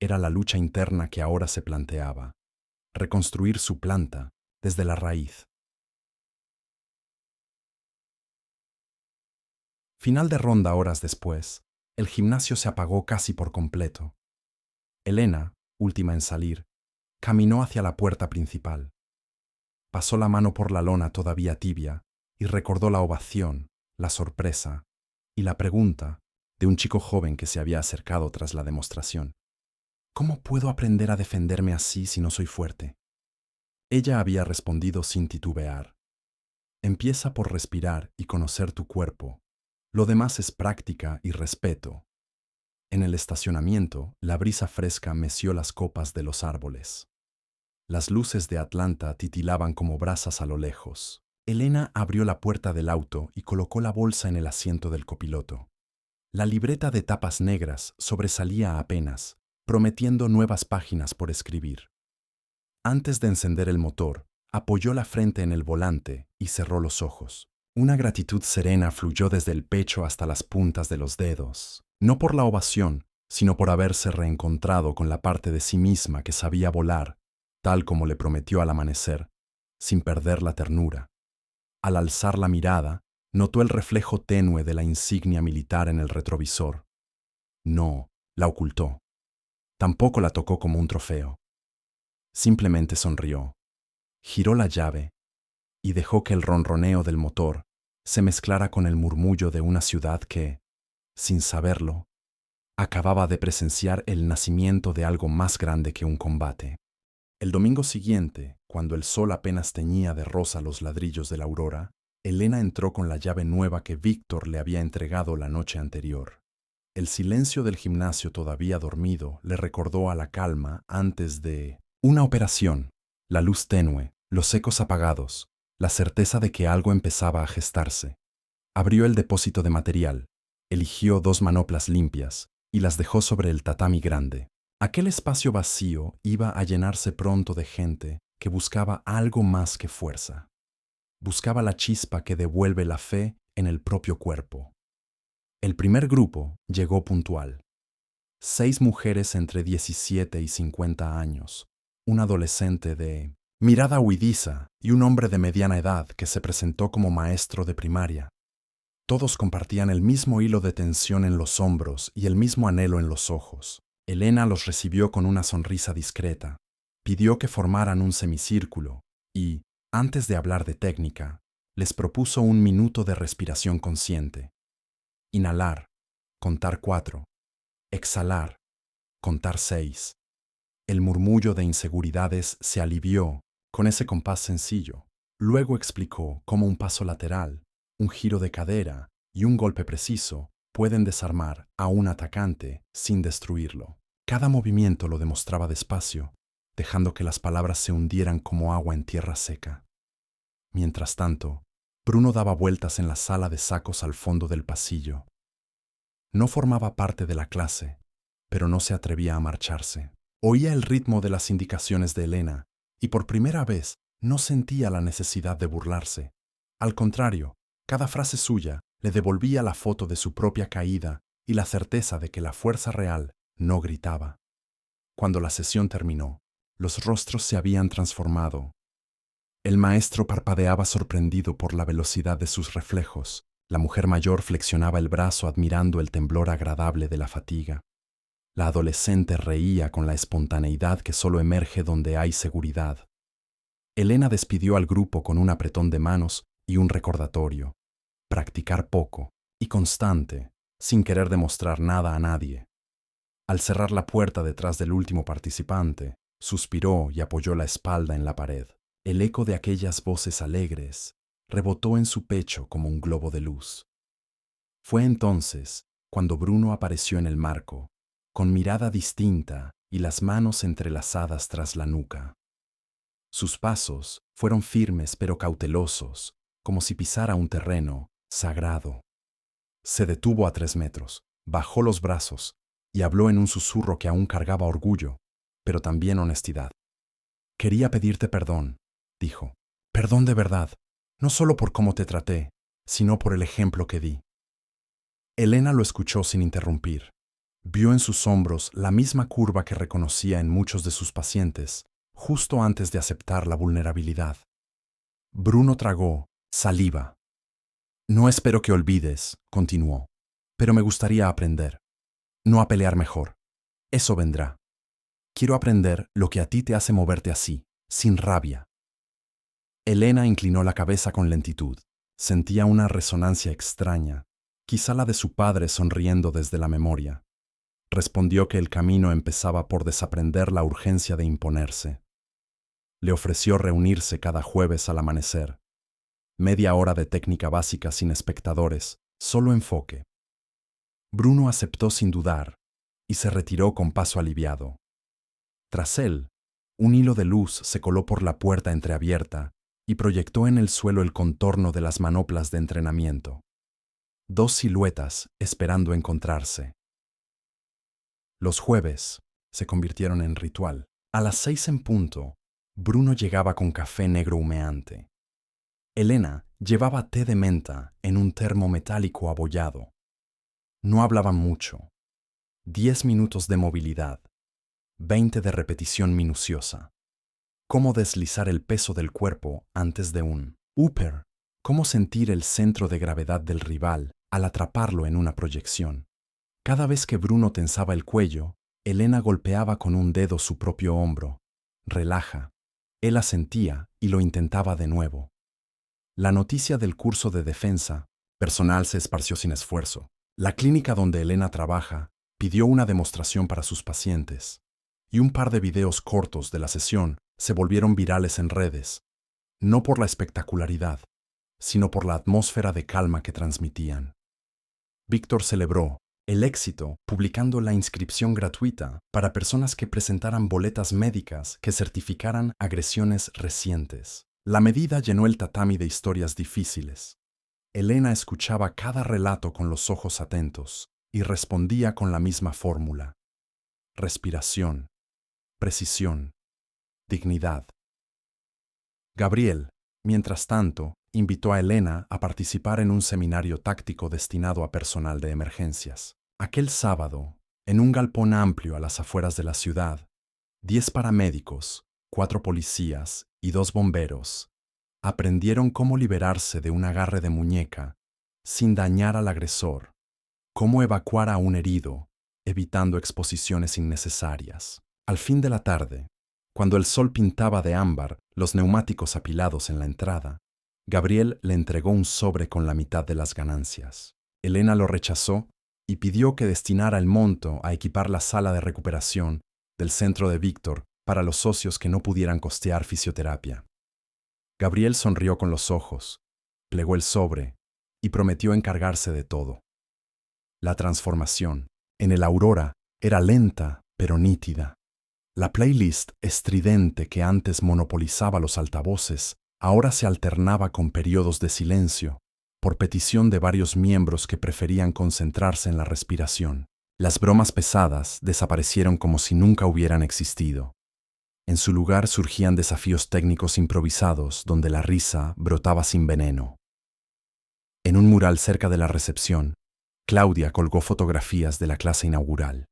Era la lucha interna que ahora se planteaba. Reconstruir su planta desde la raíz. Final de ronda horas después, el gimnasio se apagó casi por completo. Elena, última en salir, caminó hacia la puerta principal. Pasó la mano por la lona todavía tibia y recordó la ovación, la sorpresa y la pregunta de un chico joven que se había acercado tras la demostración. «¿Cómo puedo aprender a defenderme así si no soy fuerte?». Ella había respondido sin titubear. «Empieza por respirar y conocer tu cuerpo. Lo demás es práctica y respeto». En el estacionamiento, la brisa fresca meció las copas de los árboles. Las luces de Atlanta titilaban como brasas a lo lejos. Elena abrió la puerta del auto y colocó la bolsa en el asiento del copiloto. La libreta de tapas negras sobresalía apenas, prometiendo nuevas páginas por escribir. Antes de encender el motor, apoyó la frente en el volante y cerró los ojos. Una gratitud serena fluyó desde el pecho hasta las puntas de los dedos, no por la ovación, sino por haberse reencontrado con la parte de sí misma que sabía volar, tal como le prometió al amanecer, sin perder la ternura. Al alzar la mirada, notó el reflejo tenue de la insignia militar en el retrovisor. No, la ocultó. Tampoco la tocó como un trofeo. Simplemente sonrió, giró la llave y dejó que el ronroneo del motor se mezclara con el murmullo de una ciudad que, sin saberlo, acababa de presenciar el nacimiento de algo más grande que un combate. El domingo siguiente, cuando el sol apenas teñía de rosa los ladrillos de la aurora, Elena entró con la llave nueva que Víctor le había entregado la noche anterior. El silencio del gimnasio todavía dormido le recordó a la calma antes de una operación, la luz tenue, los ecos apagados, la certeza de que algo empezaba a gestarse. Abrió el depósito de material, eligió 2 manoplas limpias y las dejó sobre el tatami grande. Aquel espacio vacío iba a llenarse pronto de gente que buscaba algo más que fuerza. Buscaba la chispa que devuelve la fe en el propio cuerpo. El primer grupo llegó puntual. 6 mujeres entre 17 y 50 años, un adolescente de mirada huidiza y un hombre de mediana edad que se presentó como maestro de primaria. Todos compartían el mismo hilo de tensión en los hombros y el mismo anhelo en los ojos. Elena los recibió con una sonrisa discreta, pidió que formaran un semicírculo y, antes de hablar de técnica, les propuso 1 minuto de respiración consciente. Inhalar, contar 4. Exhalar, contar 6. El murmullo de inseguridades se alivió con ese compás sencillo. Luego explicó cómo un paso lateral, un giro de cadera y un golpe preciso pueden desarmar a un atacante sin destruirlo. Cada movimiento lo demostraba despacio, dejando que las palabras se hundieran como agua en tierra seca. Mientras tanto, Bruno daba vueltas en la sala de sacos al fondo del pasillo. No formaba parte de la clase, pero no se atrevía a marcharse. Oía el ritmo de las indicaciones de Elena y por primera vez no sentía la necesidad de burlarse. Al contrario, cada frase suya le devolvía la foto de su propia caída y la certeza de que la fuerza real no gritaba. Cuando la sesión terminó, los rostros se habían transformado. El maestro parpadeaba sorprendido por la velocidad de sus reflejos. La mujer mayor flexionaba el brazo admirando el temblor agradable de la fatiga. La adolescente reía con la espontaneidad que solo emerge donde hay seguridad. Elena despidió al grupo con un apretón de manos y un recordatorio. Practicar poco y constante, sin querer demostrar nada a nadie. Al cerrar la puerta detrás del último participante, suspiró y apoyó la espalda en la pared. El eco de aquellas voces alegres rebotó en su pecho como un globo de luz. Fue entonces cuando Bruno apareció en el marco, con mirada distinta y las manos entrelazadas tras la nuca. Sus pasos fueron firmes pero cautelosos, como si pisara un terreno sagrado. Se detuvo a 3 metros, bajó los brazos y habló en un susurro que aún cargaba orgullo, pero también honestidad. Quería pedirte perdón, dijo. Perdón de verdad, no solo por cómo te traté, sino por el ejemplo que di. Elena lo escuchó sin interrumpir. Vio en sus hombros la misma curva que reconocía en muchos de sus pacientes, justo antes de aceptar la vulnerabilidad. Bruno tragó saliva. No espero que olvides, continuó, pero me gustaría aprender. No a pelear mejor. Eso vendrá. Quiero aprender lo que a ti te hace moverte así, sin rabia. Elena inclinó la cabeza con lentitud. Sentía una resonancia extraña, quizá la de su padre sonriendo desde la memoria. Respondió que el camino empezaba por desaprender la urgencia de imponerse. Le ofreció reunirse cada jueves al amanecer. Media hora de técnica básica sin espectadores, solo enfoque. Bruno aceptó sin dudar y se retiró con paso aliviado. Tras él, un hilo de luz se coló por la puerta entreabierta y proyectó en el suelo el contorno de las manoplas de entrenamiento. 2 siluetas esperando encontrarse. Los jueves se convirtieron en ritual. A las 6 en punto, Bruno llegaba con café negro humeante. Elena llevaba té de menta en un termo metálico abollado. No hablaban mucho. 10 minutos de movilidad, 20 de repetición minuciosa. Cómo deslizar el peso del cuerpo antes de un upper. Cómo sentir el centro de gravedad del rival al atraparlo en una proyección. Cada vez que Bruno tensaba el cuello, Elena golpeaba con un dedo su propio hombro. Relaja. Él asentía y lo intentaba de nuevo. La noticia del curso de defensa personal se esparció sin esfuerzo. La clínica donde Elena trabaja pidió una demostración para sus pacientes, y un par de videos cortos de la sesión se volvieron virales en redes, no por la espectacularidad, sino por la atmósfera de calma que transmitían. Víctor celebró el éxito publicando la inscripción gratuita para personas que presentaran boletas médicas que certificaran agresiones recientes. La medida llenó el tatami de historias difíciles. Elena escuchaba cada relato con los ojos atentos y respondía con la misma fórmula. Respiración, precisión, dignidad. Gabriel, mientras tanto, invitó a Elena a participar en un seminario táctico destinado a personal de emergencias. Aquel sábado, en un galpón amplio a las afueras de la ciudad, 10 paramédicos, 4 policías y 2 bomberos aprendieron cómo liberarse de un agarre de muñeca sin dañar al agresor, cómo evacuar a un herido, evitando exposiciones innecesarias. Al fin de la tarde, cuando el sol pintaba de ámbar los neumáticos apilados en la entrada, Gabriel le entregó un sobre con la mitad de las ganancias. Elena lo rechazó y pidió que destinara el monto a equipar la sala de recuperación del centro de Víctor para los socios que no pudieran costear fisioterapia. Gabriel sonrió con los ojos, plegó el sobre y prometió encargarse de todo. La transformación en el Aurora era lenta pero nítida. La playlist estridente que antes monopolizaba los altavoces ahora se alternaba con periodos de silencio, por petición de varios miembros que preferían concentrarse en la respiración. Las bromas pesadas desaparecieron como si nunca hubieran existido. En su lugar surgían desafíos técnicos improvisados donde la risa brotaba sin veneno. En un mural cerca de la recepción, Claudia colgó fotografías de la clase inaugural.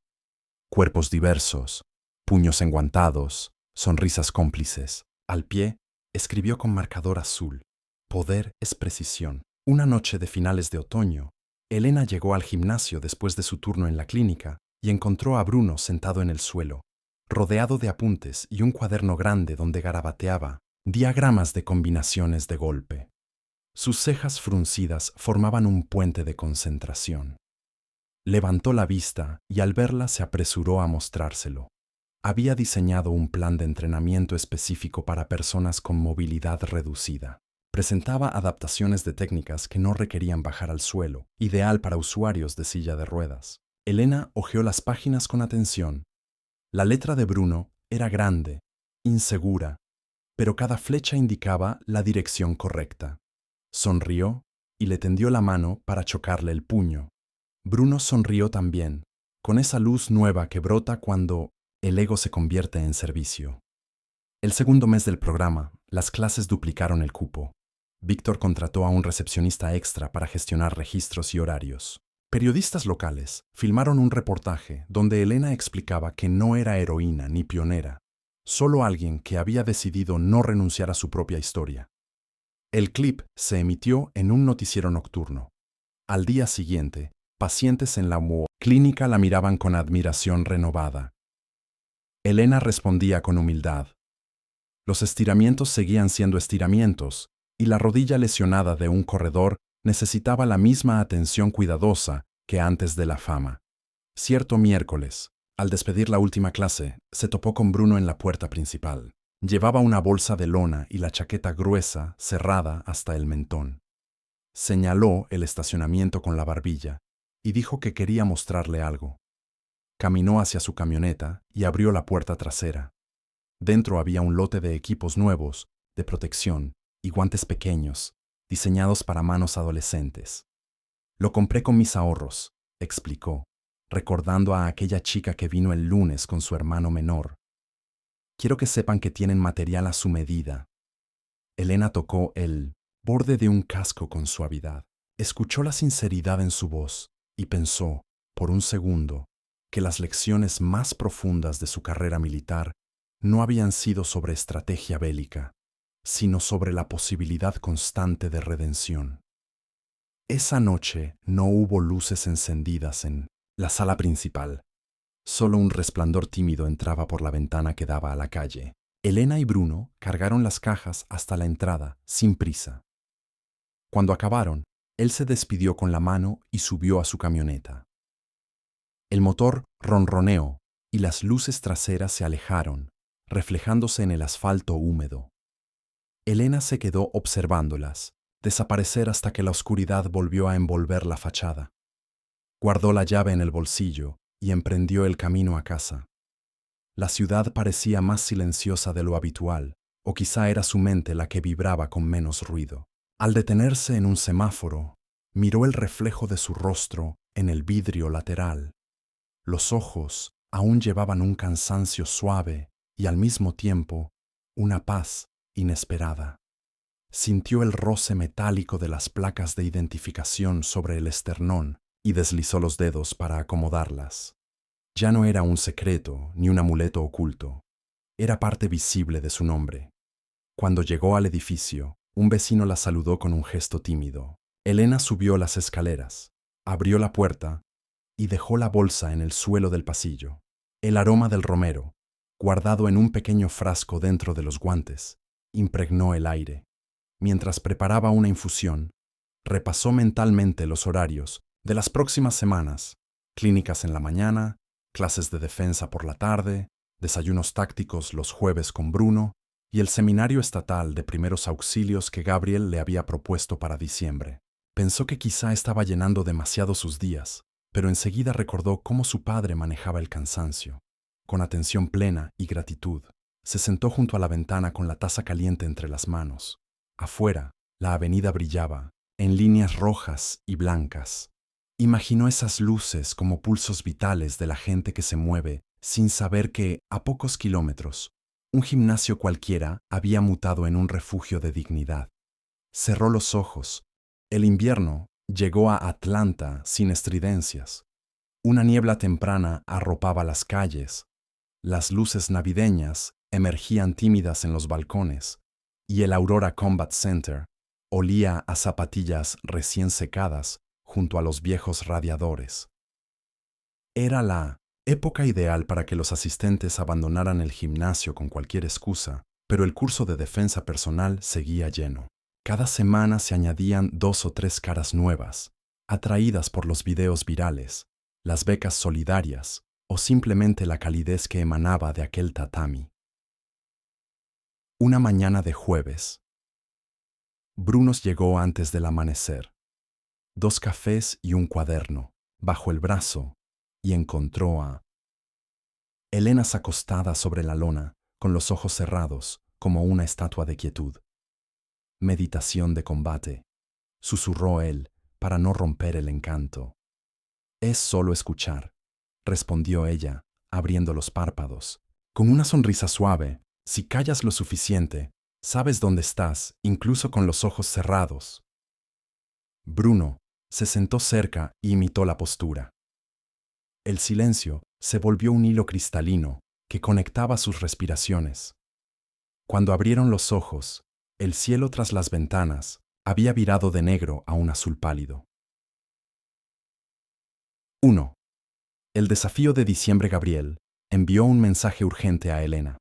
Cuerpos diversos, puños enguantados, sonrisas cómplices. Al pie, escribió con marcador azul: Poder es precisión. Una noche de finales de otoño, Elena llegó al gimnasio después de su turno en la clínica y encontró a Bruno sentado en el suelo, rodeado de apuntes y un cuaderno grande donde garabateaba diagramas de combinaciones de golpe. Sus cejas fruncidas formaban un puente de concentración. Levantó la vista y al verla se apresuró a mostrárselo. Había diseñado un plan de entrenamiento específico para personas con movilidad reducida. Presentaba adaptaciones de técnicas que no requerían bajar al suelo, ideal para usuarios de silla de ruedas. Elena hojeó las páginas con atención. La letra de Bruno era grande, insegura, pero cada flecha indicaba la dirección correcta. Sonrió y le tendió la mano para chocarle el puño. Bruno sonrió también, con esa luz nueva que brota cuando el ego se convierte en servicio. El segundo mes del programa, las clases duplicaron el cupo. Víctor contrató a un recepcionista extra para gestionar registros y horarios. Periodistas locales filmaron un reportaje donde Elena explicaba que no era heroína ni pionera, solo alguien que había decidido no renunciar a su propia historia. El clip se emitió en un noticiero nocturno. Al día siguiente, pacientes en la clínica la miraban con admiración renovada. Elena respondía con humildad. Los estiramientos seguían siendo estiramientos, y la rodilla lesionada de un corredor necesitaba la misma atención cuidadosa que antes de la fama. Cierto miércoles, al despedir la última clase, se topó con Bruno en la puerta principal. Llevaba una bolsa de lona y la chaqueta gruesa, cerrada hasta el mentón. Señaló el estacionamiento con la barbilla y dijo que quería mostrarle algo. Caminó hacia su camioneta y abrió la puerta trasera. Dentro había un lote de equipos nuevos, de protección y guantes pequeños, diseñados para manos adolescentes. Lo compré con mis ahorros, explicó, recordando a aquella chica que vino el lunes con su hermano menor. Quiero que sepan que tienen material a su medida. Elena tocó el borde de un casco con suavidad. Escuchó la sinceridad en su voz y pensó, por un segundo, que las lecciones más profundas de su carrera militar no habían sido sobre estrategia bélica, sino sobre la posibilidad constante de redención. Esa noche no hubo luces encendidas en la sala principal. Solo un resplandor tímido entraba por la ventana que daba a la calle. Elena y Bruno cargaron las cajas hasta la entrada, sin prisa. Cuando acabaron, él se despidió con la mano y subió a su camioneta. El motor ronroneó y las luces traseras se alejaron, reflejándose en el asfalto húmedo. Elena se quedó observándolas, desaparecer hasta que la oscuridad volvió a envolver la fachada. Guardó la llave en el bolsillo y emprendió el camino a casa. La ciudad parecía más silenciosa de lo habitual, o quizá era su mente la que vibraba con menos ruido. Al detenerse en un semáforo, miró el reflejo de su rostro en el vidrio lateral. Los ojos aún llevaban un cansancio suave y al mismo tiempo una paz inesperada. Sintió el roce metálico de las placas de identificación sobre el esternón y deslizó los dedos para acomodarlas. Ya no era un secreto ni un amuleto oculto. Era parte visible de su nombre. Cuando llegó al edificio, un vecino la saludó con un gesto tímido. Elena subió las escaleras, abrió la puerta y dejó la bolsa en el suelo del pasillo. El aroma del romero, guardado en un pequeño frasco dentro de los guantes, impregnó el aire. Mientras preparaba una infusión, repasó mentalmente los horarios de las próximas semanas: clínicas en la mañana, clases de defensa por la tarde, desayunos tácticos los jueves con Bruno y el seminario estatal de primeros auxilios que Gabriel le había propuesto para diciembre. Pensó que quizá estaba llenando demasiado sus días, pero enseguida recordó cómo su padre manejaba el cansancio. Con atención plena y gratitud, se sentó junto a la ventana con la taza caliente entre las manos. Afuera, la avenida brillaba, en líneas rojas y blancas. Imaginó esas luces como pulsos vitales de la gente que se mueve sin saber que, a pocos kilómetros, un gimnasio cualquiera había mutado en un refugio de dignidad. Cerró los ojos. El invierno llegó a Atlanta sin estridencias. Una niebla temprana arropaba las calles. Las luces navideñas emergían tímidas en los balcones, y el Aurora Combat Center olía a zapatillas recién secadas junto a los viejos radiadores. Era la época ideal para que los asistentes abandonaran el gimnasio con cualquier excusa, pero el curso de defensa personal seguía lleno. Cada semana se añadían 2 o 3 caras nuevas, atraídas por los videos virales, las becas solidarias o simplemente la calidez que emanaba de aquel tatami. Una mañana de jueves. Brunos llegó antes del amanecer. 2 cafés y un cuaderno bajo el brazo, y encontró a Elena acostada sobre la lona, con los ojos cerrados, como una estatua de quietud. Meditación de combate, susurró él, para no romper el encanto. Es solo escuchar, respondió ella, abriendo los párpados. Con una sonrisa suave, si callas lo suficiente, sabes dónde estás, incluso con los ojos cerrados. Bruno se sentó cerca y imitó la postura. El silencio se volvió un hilo cristalino que conectaba sus respiraciones. Cuando abrieron los ojos, el cielo tras las ventanas había virado de negro a un azul pálido. 1. El desafío de diciembre. Gabriel envió un mensaje urgente a Elena.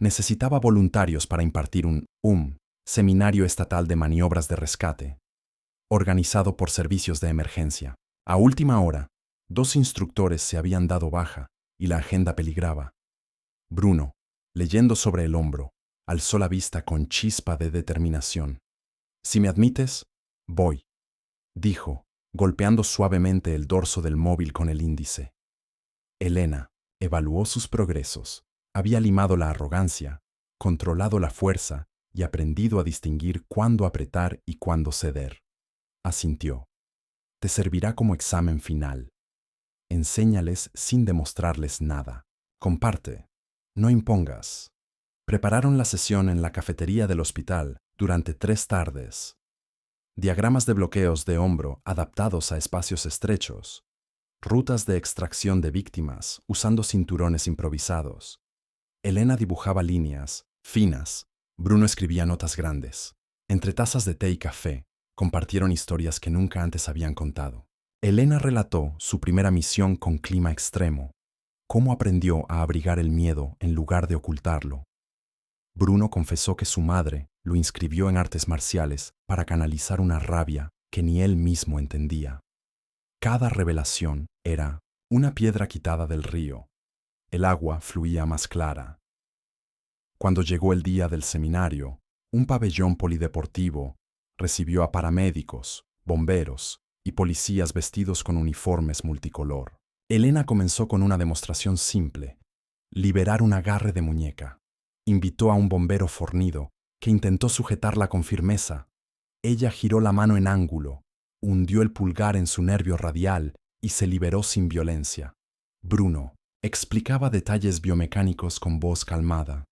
Necesitaba voluntarios para impartir un seminario estatal de maniobras de rescate, organizado por servicios de emergencia. A última hora, 2 instructores se habían dado baja y la agenda peligraba. Bruno, leyendo sobre el hombro, alzó la vista con chispa de determinación. Si me admites, voy, dijo, golpeando suavemente el dorso del móvil con el índice. Elena evaluó sus progresos. Había limado la arrogancia, controlado la fuerza y aprendido a distinguir cuándo apretar y cuándo ceder. Asintió. Te servirá como examen final. Enséñales sin demostrarles nada. Comparte. No impongas. Prepararon la sesión en la cafetería del hospital durante 3 tardes. Diagramas de bloqueos de hombro adaptados a espacios estrechos. Rutas de extracción de víctimas usando cinturones improvisados. Elena dibujaba líneas finas. Bruno escribía notas grandes. Entre tazas de té y café, compartieron historias que nunca antes habían contado. Elena relató su primera misión con clima extremo, cómo aprendió a abrigar el miedo en lugar de ocultarlo. Bruno confesó que su madre lo inscribió en artes marciales para canalizar una rabia que ni él mismo entendía. Cada revelación era una piedra quitada del río. El agua fluía más clara. Cuando llegó el día del seminario, un pabellón polideportivo recibió a paramédicos, bomberos y policías vestidos con uniformes multicolor. Elena comenzó con una demostración simple: liberar un agarre de muñeca. Invitó a un bombero fornido que intentó sujetarla con firmeza. Ella giró la mano en ángulo, hundió el pulgar en su nervio radial y se liberó sin violencia. Bruno explicaba detalles biomecánicos con voz calmada.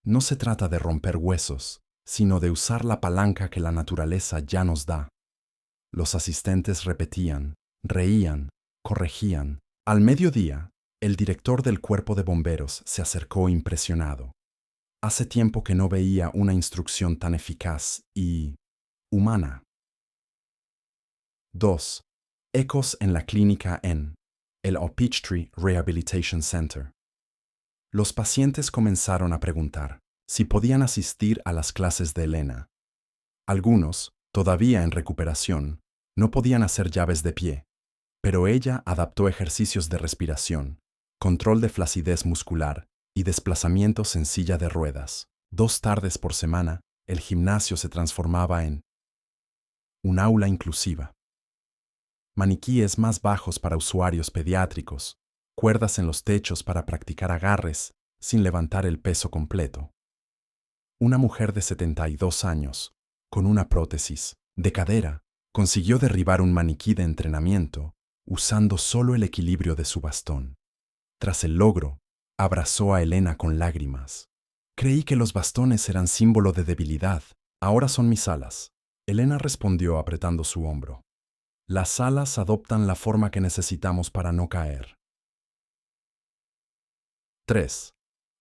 No se trata de romper huesos, sino de usar la palanca que la naturaleza ya nos da. Los asistentes repetían, reían, corregían. Al mediodía, el director del cuerpo de bomberos se acercó impresionado. Hace tiempo que no veía una instrucción tan eficaz y humana. 2. Ecos en la clínica en el Peachtree Rehabilitation Center. Los pacientes comenzaron a preguntar si podían asistir a las clases de Elena. Algunos, todavía en recuperación, no podían hacer llaves de pie, pero ella adaptó ejercicios de respiración, control de flacidez muscular y desplazamientos en silla de ruedas. 2 tardes por semana, el gimnasio se transformaba en un aula inclusiva. Maniquíes más bajos para usuarios pediátricos, cuerdas en los techos para practicar agarres sin levantar el peso completo. Una mujer de 72 años, con una prótesis de cadera, consiguió derribar un maniquí de entrenamiento usando solo el equilibrio de su bastón. Tras el logro, abrazó a Elena con lágrimas. Creí que los bastones eran símbolo de debilidad. Ahora son mis alas. Elena respondió apretando su hombro. Las alas adoptan la forma que necesitamos para no caer. 3.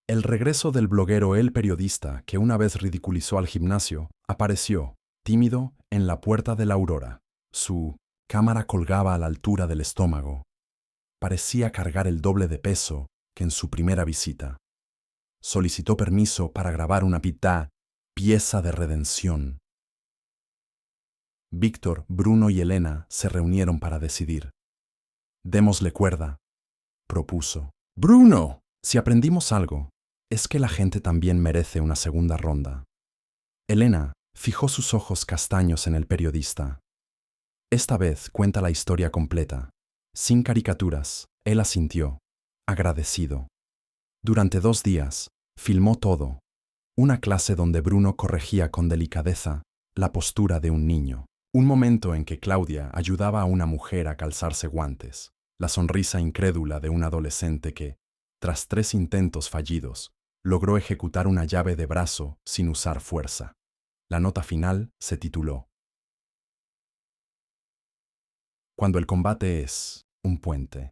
El regreso del bloguero El Periodista, que una vez ridiculizó al gimnasio, apareció, tímido, en la puerta de la Aurora. Su cámara colgaba a la altura del estómago. Parecía cargar el doble de peso que en su primera visita. Solicitó permiso para grabar una pieza de redención. Víctor, Bruno y Elena se reunieron para decidir. Démosle cuerda, propuso. ¡Bruno! Si aprendimos algo, es que la gente también merece una segunda ronda. Elena fijó sus ojos castaños en el periodista. Esta vez cuenta la historia completa. Sin caricaturas, él asintió, agradecido. Durante 2 días, filmó todo. Una clase donde Bruno corregía con delicadeza la postura de un niño. Un momento en que Claudia ayudaba a una mujer a calzarse guantes. La sonrisa incrédula de un adolescente que, tras 3 intentos fallidos, logró ejecutar una llave de brazo sin usar fuerza. La nota final se tituló Cuando el combate es un puente.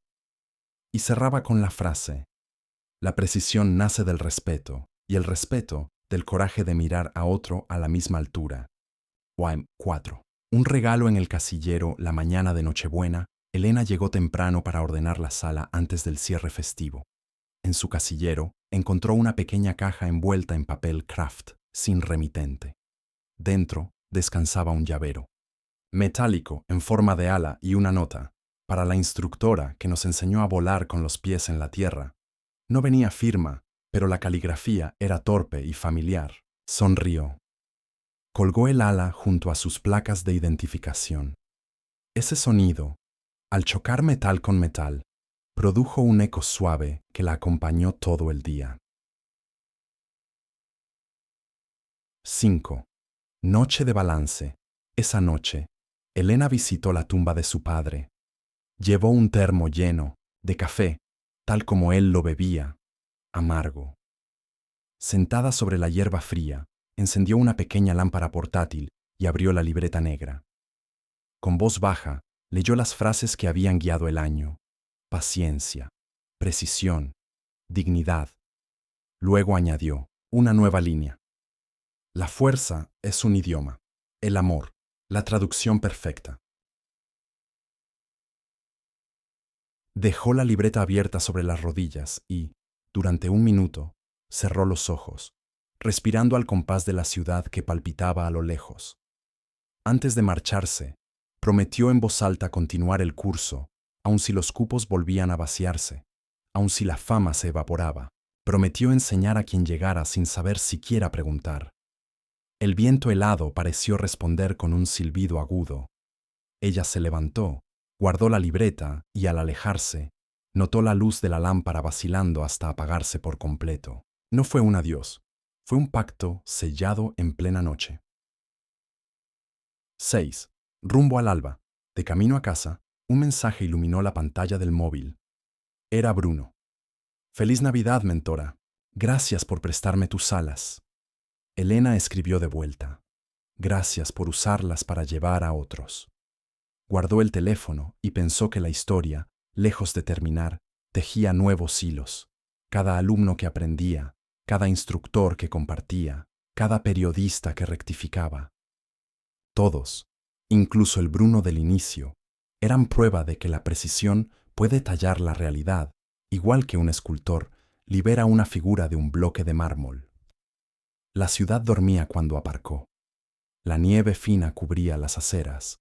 Y cerraba con la frase: la precisión nace del respeto, y el respeto del coraje de mirar a otro a la misma altura. 4. Un regalo en el casillero la mañana de Nochebuena. Elena llegó temprano para ordenar la sala antes del cierre festivo. En su casillero encontró una pequeña caja envuelta en papel craft, sin remitente. Dentro descansaba un llavero metálico en forma de ala y una nota: para la instructora que nos enseñó a volar con los pies en la tierra. No venía firma, pero la caligrafía era torpe y familiar. Sonrió. Colgó el ala junto a sus placas de identificación. Ese sonido, al chocar metal con metal, produjo un eco suave que la acompañó todo el día. 5. Noche de balance. Esa noche, Elena visitó la tumba de su padre. Llevó un termo lleno de café, tal como él lo bebía, amargo. Sentada sobre la hierba fría, encendió una pequeña lámpara portátil y abrió la libreta negra. Con voz baja, leyó las frases que habían guiado el año: paciencia, precisión, dignidad. Luego añadió una nueva línea: la fuerza es un idioma, el amor, la traducción perfecta. Dejó la libreta abierta sobre las rodillas y, durante un minuto, cerró los ojos, respirando al compás de la ciudad que palpitaba a lo lejos. Antes de marcharse, prometió en voz alta continuar el curso, aun si los cupos volvían a vaciarse, aun si la fama se evaporaba. Prometió enseñar a quien llegara sin saber siquiera preguntar. El viento helado pareció responder con un silbido agudo. Ella se levantó, guardó la libreta y, al alejarse, notó la luz de la lámpara vacilando hasta apagarse por completo. No fue un adiós, fue un pacto sellado en plena noche. 6. Rumbo al alba. De camino a casa, un mensaje iluminó la pantalla del móvil. Era Bruno. «Feliz Navidad, mentora. Gracias por prestarme tus alas». Elena escribió de vuelta: «Gracias por usarlas para llevar a otros». Guardó el teléfono y pensó que la historia, lejos de terminar, tejía nuevos hilos. Cada alumno que aprendía, cada instructor que compartía, cada periodista que rectificaba. Todos, incluso el Bruno del inicio, eran prueba de que la precisión puede tallar la realidad, igual que un escultor libera una figura de un bloque de mármol. La ciudad dormía cuando aparcó. La nieve fina cubría las aceras,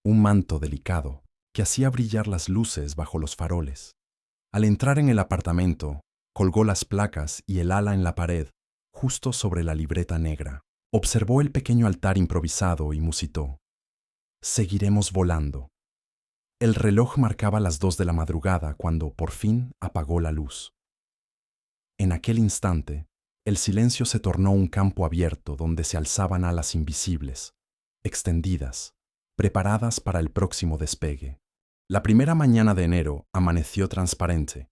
un manto delicado que hacía brillar las luces bajo los faroles. Al entrar en el apartamento, colgó las placas y el ala en la pared, justo sobre la libreta negra. Observó el pequeño altar improvisado y musitó: «Seguiremos volando». El reloj marcaba las 2 de la madrugada cuando por fin apagó la luz. En aquel instante, el silencio se tornó un campo abierto donde se alzaban alas invisibles, extendidas, preparadas para el próximo despegue. La primera mañana de enero amaneció transparente,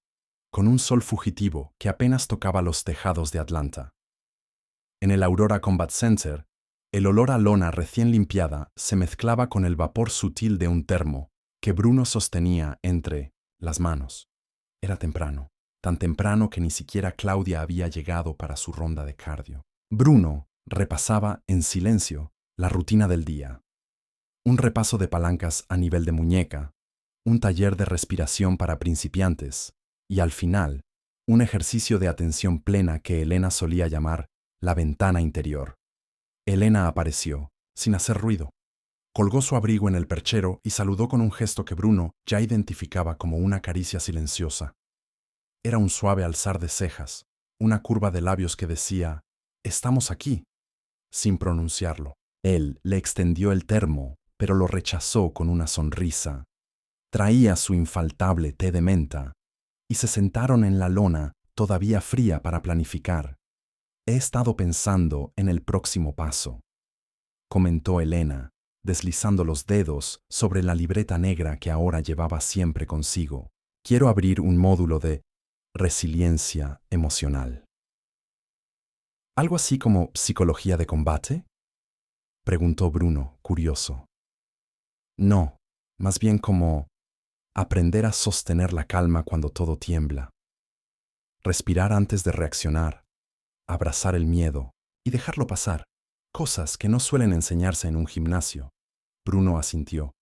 con un sol fugitivo que apenas tocaba los tejados de Atlanta. En el Aurora Combat Center, el olor a lona recién limpiada se mezclaba con el vapor sutil de un termo que Bruno sostenía entre las manos. Era temprano, tan temprano que ni siquiera Claudia había llegado para su ronda de cardio. Bruno repasaba en silencio la rutina del día. Un repaso de palancas a nivel de muñeca, un taller de respiración para principiantes y, al final, un ejercicio de atención plena que Elena solía llamar la ventana interior. Elena apareció, sin hacer ruido. Colgó su abrigo en el perchero y saludó con un gesto que Bruno ya identificaba como una caricia silenciosa. Era un suave alzar de cejas, una curva de labios que decía: «Estamos aquí», sin pronunciarlo. Él le extendió el termo, pero lo rechazó con una sonrisa. Traía su infaltable té de menta, y se sentaron en la lona, todavía fría, para planificar. «He estado pensando en el próximo paso», comentó Elena, deslizando los dedos sobre la libreta negra que ahora llevaba siempre consigo. «Quiero abrir un módulo de resiliencia emocional». «¿Algo así como psicología de combate?», preguntó Bruno, curioso. «No, más bien como aprender a sostener la calma cuando todo tiembla. Respirar antes de reaccionar, abrazar el miedo y dejarlo pasar. Cosas que no suelen enseñarse en un gimnasio». Bruno asintió.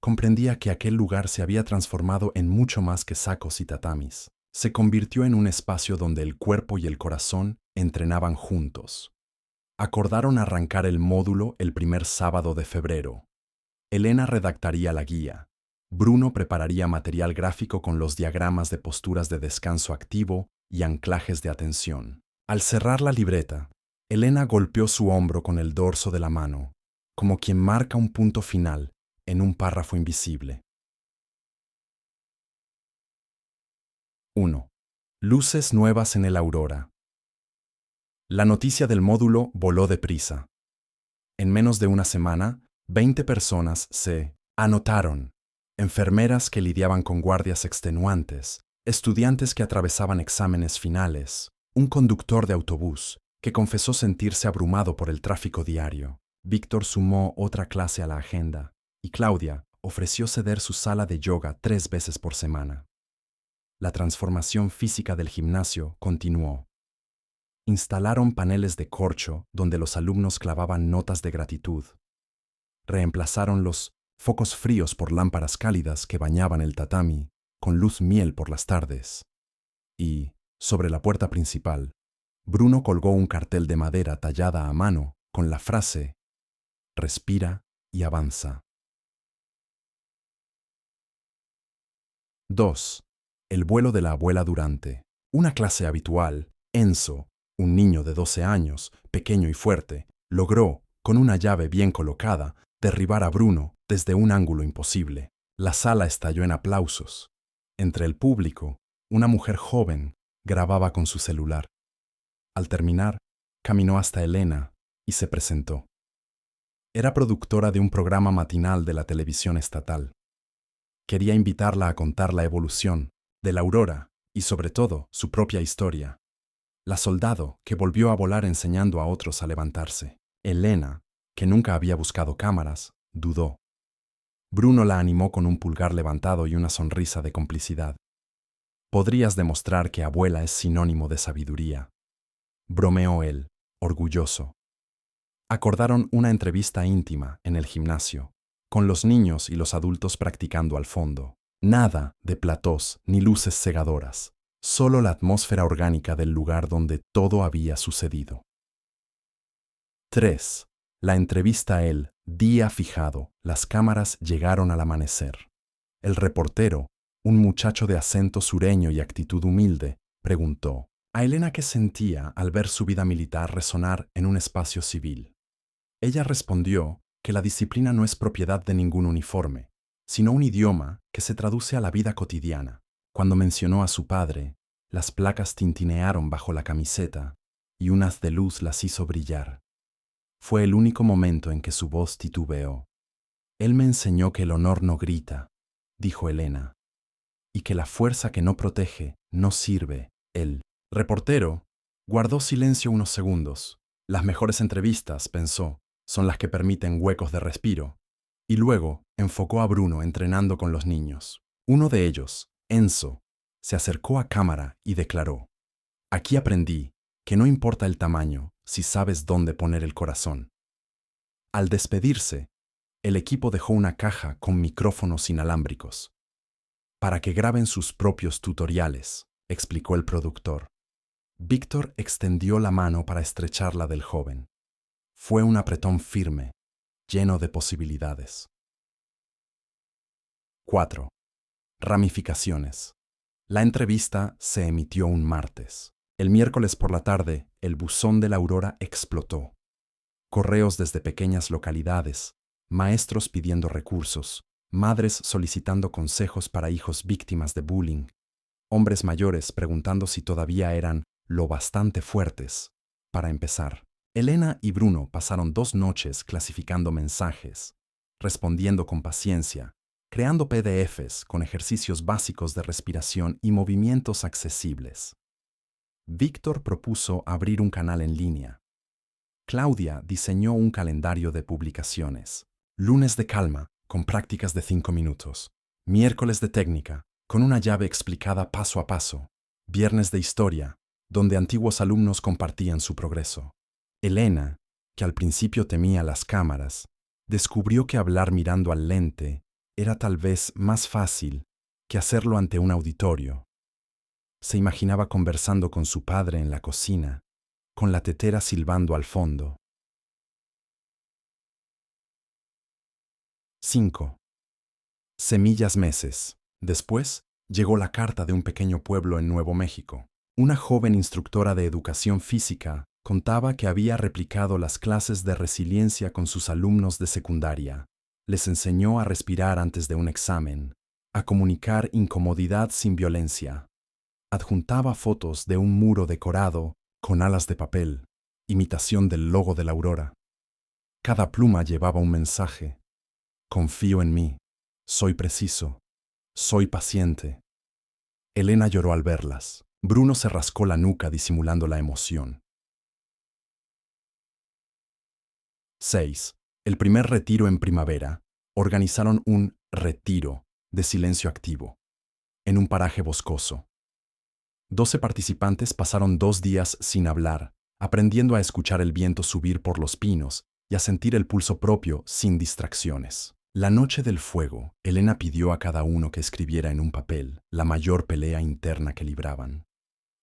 Comprendía que aquel lugar se había transformado en mucho más que sacos y tatamis. Se convirtió en un espacio donde el cuerpo y el corazón entrenaban juntos. Acordaron arrancar el módulo el primer sábado de febrero. Elena redactaría la guía. Bruno prepararía material gráfico con los diagramas de posturas de descanso activo y anclajes de atención. Al cerrar la libreta, Elena golpeó su hombro con el dorso de la mano, como quien marca un punto final en un párrafo invisible. 1. Luces nuevas en el Aurora. La noticia del módulo voló deprisa. En menos de una semana, 20 personas se anotaron. Enfermeras que lidiaban con guardias extenuantes, estudiantes que atravesaban exámenes finales, un conductor de autobús que confesó sentirse abrumado por el tráfico diario. Víctor sumó otra clase a la agenda y Claudia ofreció ceder su sala de yoga 3 veces por semana. La transformación física del gimnasio continuó. Instalaron paneles de corcho donde los alumnos clavaban notas de gratitud. Reemplazaron los focos fríos por lámparas cálidas que bañaban el tatami con luz miel por las tardes. Y, sobre la puerta principal, Bruno colgó un cartel de madera tallada a mano con la frase «Respira y avanza». 2. El vuelo de la abuela Durante. Una clase habitual, Enzo, un niño de 12 años, pequeño y fuerte, logró, con una llave bien colocada, derribar a Bruno desde un ángulo imposible. La sala estalló en aplausos. Entre el público, una mujer joven grababa con su celular. Al terminar, caminó hasta Elena y se presentó. Era productora de un programa matinal de la televisión estatal. Quería invitarla a contar la evolución de la Aurora y, sobre todo, su propia historia. La soldado que volvió a volar enseñando a otros a levantarse. Elena, que nunca había buscado cámaras, dudó. Bruno la animó con un pulgar levantado y una sonrisa de complicidad. «Podrías demostrar que abuela es sinónimo de sabiduría», bromeó él, orgulloso. Acordaron una entrevista íntima en el gimnasio, con los niños y los adultos practicando al fondo. Nada de platós ni luces cegadoras, solo la atmósfera orgánica del lugar donde todo había sucedido. 3. La entrevista el día fijado. Las cámaras llegaron al amanecer. El reportero, un muchacho de acento sureño y actitud humilde, preguntó a Elena qué sentía al ver su vida militar resonar en un espacio civil. Ella respondió que la disciplina no es propiedad de ningún uniforme, sino un idioma que se traduce a la vida cotidiana. Cuando mencionó a su padre, las placas tintinearon bajo la camiseta y un haz de luz las hizo brillar. Fue el único momento en que su voz titubeó. «Él me enseñó que el honor no grita», dijo Elena, «y que la fuerza que no protege no sirve». El reportero guardó silencio unos segundos. Las mejores entrevistas, pensó, son las que permiten huecos de respiro. Y luego enfocó a Bruno entrenando con los niños. Uno de ellos, Enzo, se acercó a cámara y declaró: «Aquí aprendí que no importa el tamaño si sabes dónde poner el corazón». Al despedirse, el equipo dejó una caja con micrófonos inalámbricos. «Para que graben sus propios tutoriales», explicó el productor. Víctor extendió la mano para estrechar la del joven. Fue un apretón firme, lleno de posibilidades. 4. Ramificaciones. La entrevista se emitió un martes. El miércoles por la tarde, el buzón de la Aurora explotó. Correos desde pequeñas localidades, maestros pidiendo recursos, madres solicitando consejos para hijos víctimas de bullying, hombres mayores preguntando si todavía eran lo bastante fuertes para empezar. Elena y Bruno pasaron 2 noches clasificando mensajes, respondiendo con paciencia, creando PDFs con ejercicios básicos de respiración y movimientos accesibles. Víctor propuso abrir un canal en línea. Claudia diseñó un calendario de publicaciones. Lunes de calma, con prácticas de 5 minutos. Miércoles de técnica, con una llave explicada paso a paso. Viernes de historia, donde antiguos alumnos compartían su progreso. Elena, que al principio temía las cámaras, descubrió que hablar mirando al lente era tal vez más fácil que hacerlo ante un auditorio. Se imaginaba conversando con su padre en la cocina, con la tetera silbando al fondo. 5. Semillas meses. Después, llegó la carta de un pequeño pueblo en Nuevo México. Una joven instructora de educación física contaba que había replicado las clases de resiliencia con sus alumnos de secundaria. Les enseñó a respirar antes de un examen, a comunicar incomodidad sin violencia. Adjuntaba fotos de un muro decorado con alas de papel, imitación del logo de la Aurora. Cada pluma llevaba un mensaje. Confío en mí, soy preciso, soy paciente. Elena lloró al verlas. Bruno se rascó la nuca disimulando la emoción. 6. El primer retiro en primavera. Organizaron un retiro de silencio activo en un paraje boscoso. 12 participantes pasaron 2 días sin hablar, aprendiendo a escuchar el viento subir por los pinos y a sentir el pulso propio sin distracciones. La noche del fuego, Elena pidió a cada uno que escribiera en un papel la mayor pelea interna que libraban.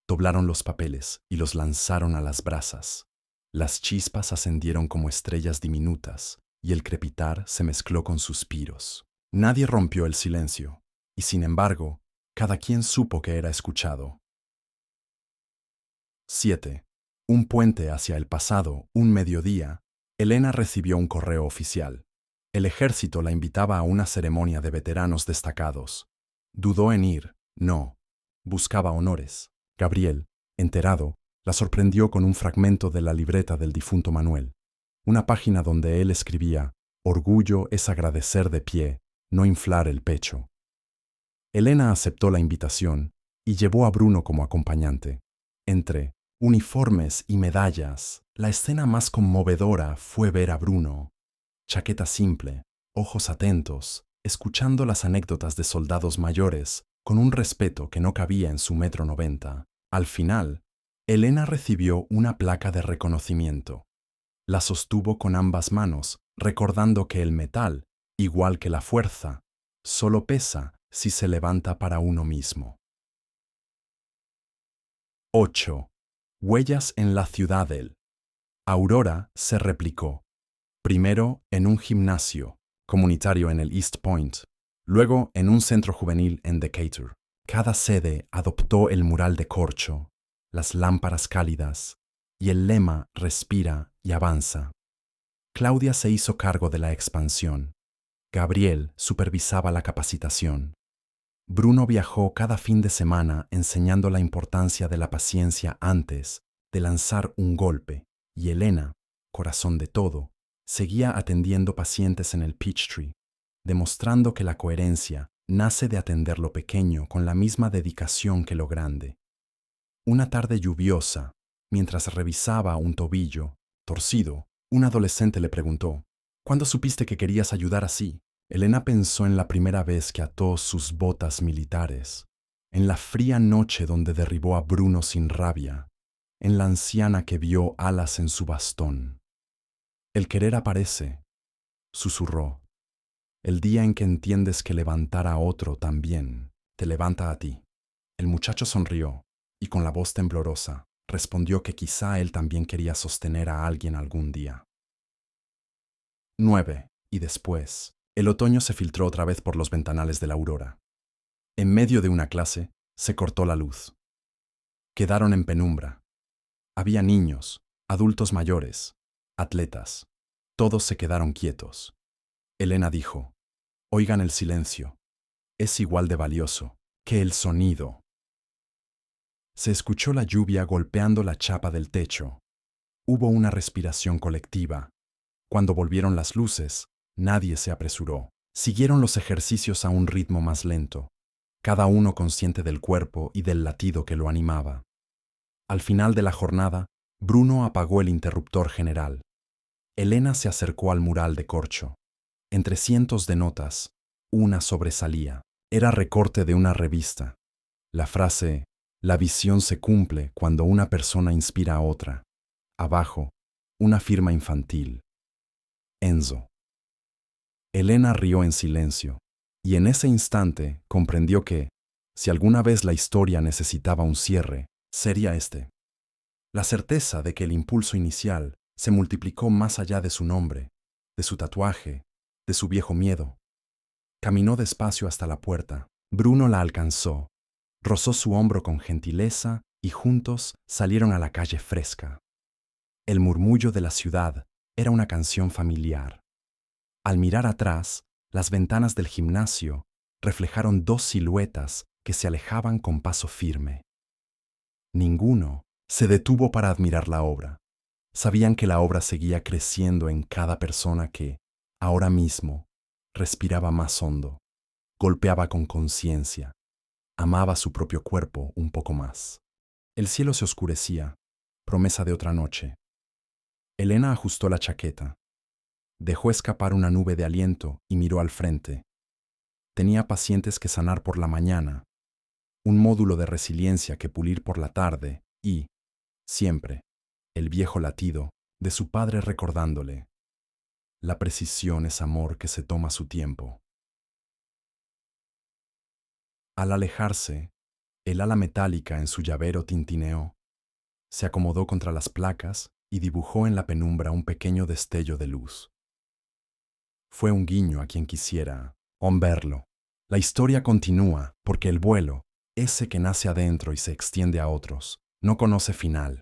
Doblaron los papeles y los lanzaron a las brasas. Las chispas ascendieron como estrellas diminutas y el crepitar se mezcló con suspiros. Nadie rompió el silencio, y sin embargo, cada quien supo que era escuchado. 7. Un puente hacia el pasado, un mediodía, Elena recibió un correo oficial. El ejército la invitaba a una ceremonia de veteranos destacados. Dudó en ir, no. Buscaba honores. Gabriel, enterado, la sorprendió con un fragmento de la libreta del difunto Manuel. Una página donde él escribía: «Orgullo es agradecer de pie, no inflar el pecho». Elena aceptó la invitación y llevó a Bruno como acompañante. Entre uniformes y medallas, la escena más conmovedora fue ver a Bruno, chaqueta simple, ojos atentos, escuchando las anécdotas de soldados mayores con un respeto que no cabía en su 1,90 m. Al final, Elena recibió una placa de reconocimiento. La sostuvo con ambas manos, recordando que el metal, igual que la fuerza, solo pesa si se levanta para uno mismo. 8. Huellas en la ciudadela. Aurora se replicó. Primero en un gimnasio comunitario en el East Point, luego en un centro juvenil en Decatur. Cada sede adoptó el mural de corcho, las lámparas cálidas y el lema «Respira y avanza». Claudia se hizo cargo de la expansión. Gabriel supervisaba la capacitación. Bruno viajó cada fin de semana enseñando la importancia de la paciencia antes de lanzar un golpe, y Elena, corazón de todo, seguía atendiendo pacientes en el Peachtree, demostrando que la coherencia nace de atender lo pequeño con la misma dedicación que lo grande. Una tarde lluviosa, mientras revisaba un tobillo torcido, un adolescente le preguntó: «¿Cuándo supiste que querías ayudar así?». Elena pensó en la primera vez que ató sus botas militares, en la fría noche donde derribó a Bruno sin rabia, en la anciana que vio alas en su bastón. «El querer aparece», susurró. «El día en que entiendes que levantar a otro también te levanta a ti». El muchacho sonrió y con la voz temblorosa respondió que quizá él también quería sostener a alguien algún día. 9. Y después, el otoño se filtró otra vez por los ventanales de la aurora. En medio de una clase, se cortó la luz. Quedaron en penumbra. Había niños, adultos mayores, atletas. Todos se quedaron quietos. Elena dijo: «Oigan el silencio. Es igual de valioso que el sonido». Se escuchó la lluvia golpeando la chapa del techo. Hubo una respiración colectiva. Cuando volvieron las luces, nadie se apresuró. Siguieron los ejercicios a un ritmo más lento, cada uno consciente del cuerpo y del latido que lo animaba. Al final de la jornada, Bruno apagó el interruptor general. Elena se acercó al mural de corcho. Entre cientos de notas, una sobresalía. Era recorte de una revista. La frase: «La visión se cumple cuando una persona inspira a otra». Abajo, una firma infantil: Enzo. Elena rió en silencio, y en ese instante comprendió que, si alguna vez la historia necesitaba un cierre, sería este. La certeza de que el impulso inicial se multiplicó más allá de su nombre, de su tatuaje, de su viejo miedo. Caminó despacio hasta la puerta. Bruno la alcanzó, rozó su hombro con gentileza y juntos salieron a la calle fresca. El murmullo de la ciudad era una canción familiar. Al mirar atrás, las ventanas del gimnasio reflejaron 2 siluetas que se alejaban con paso firme. Ninguno se detuvo para admirar la obra. Sabían que la obra seguía creciendo en cada persona que, ahora mismo, respiraba más hondo, golpeaba con conciencia, amaba su propio cuerpo un poco más. El cielo se oscurecía, promesa de otra noche. Elena ajustó la chaqueta. Dejó escapar una nube de aliento y miró al frente. Tenía pacientes que sanar por la mañana, un módulo de resiliencia que pulir por la tarde y, siempre, el viejo latido de su padre recordándole: la precisión es amor que se toma su tiempo. Al alejarse, el ala metálica en su llavero tintineó, se acomodó contra las placas y dibujó en la penumbra un pequeño destello de luz. Fue un guiño a quien quisiera verlo. La historia continúa porque el vuelo, ese que nace adentro y se extiende a otros, no conoce final.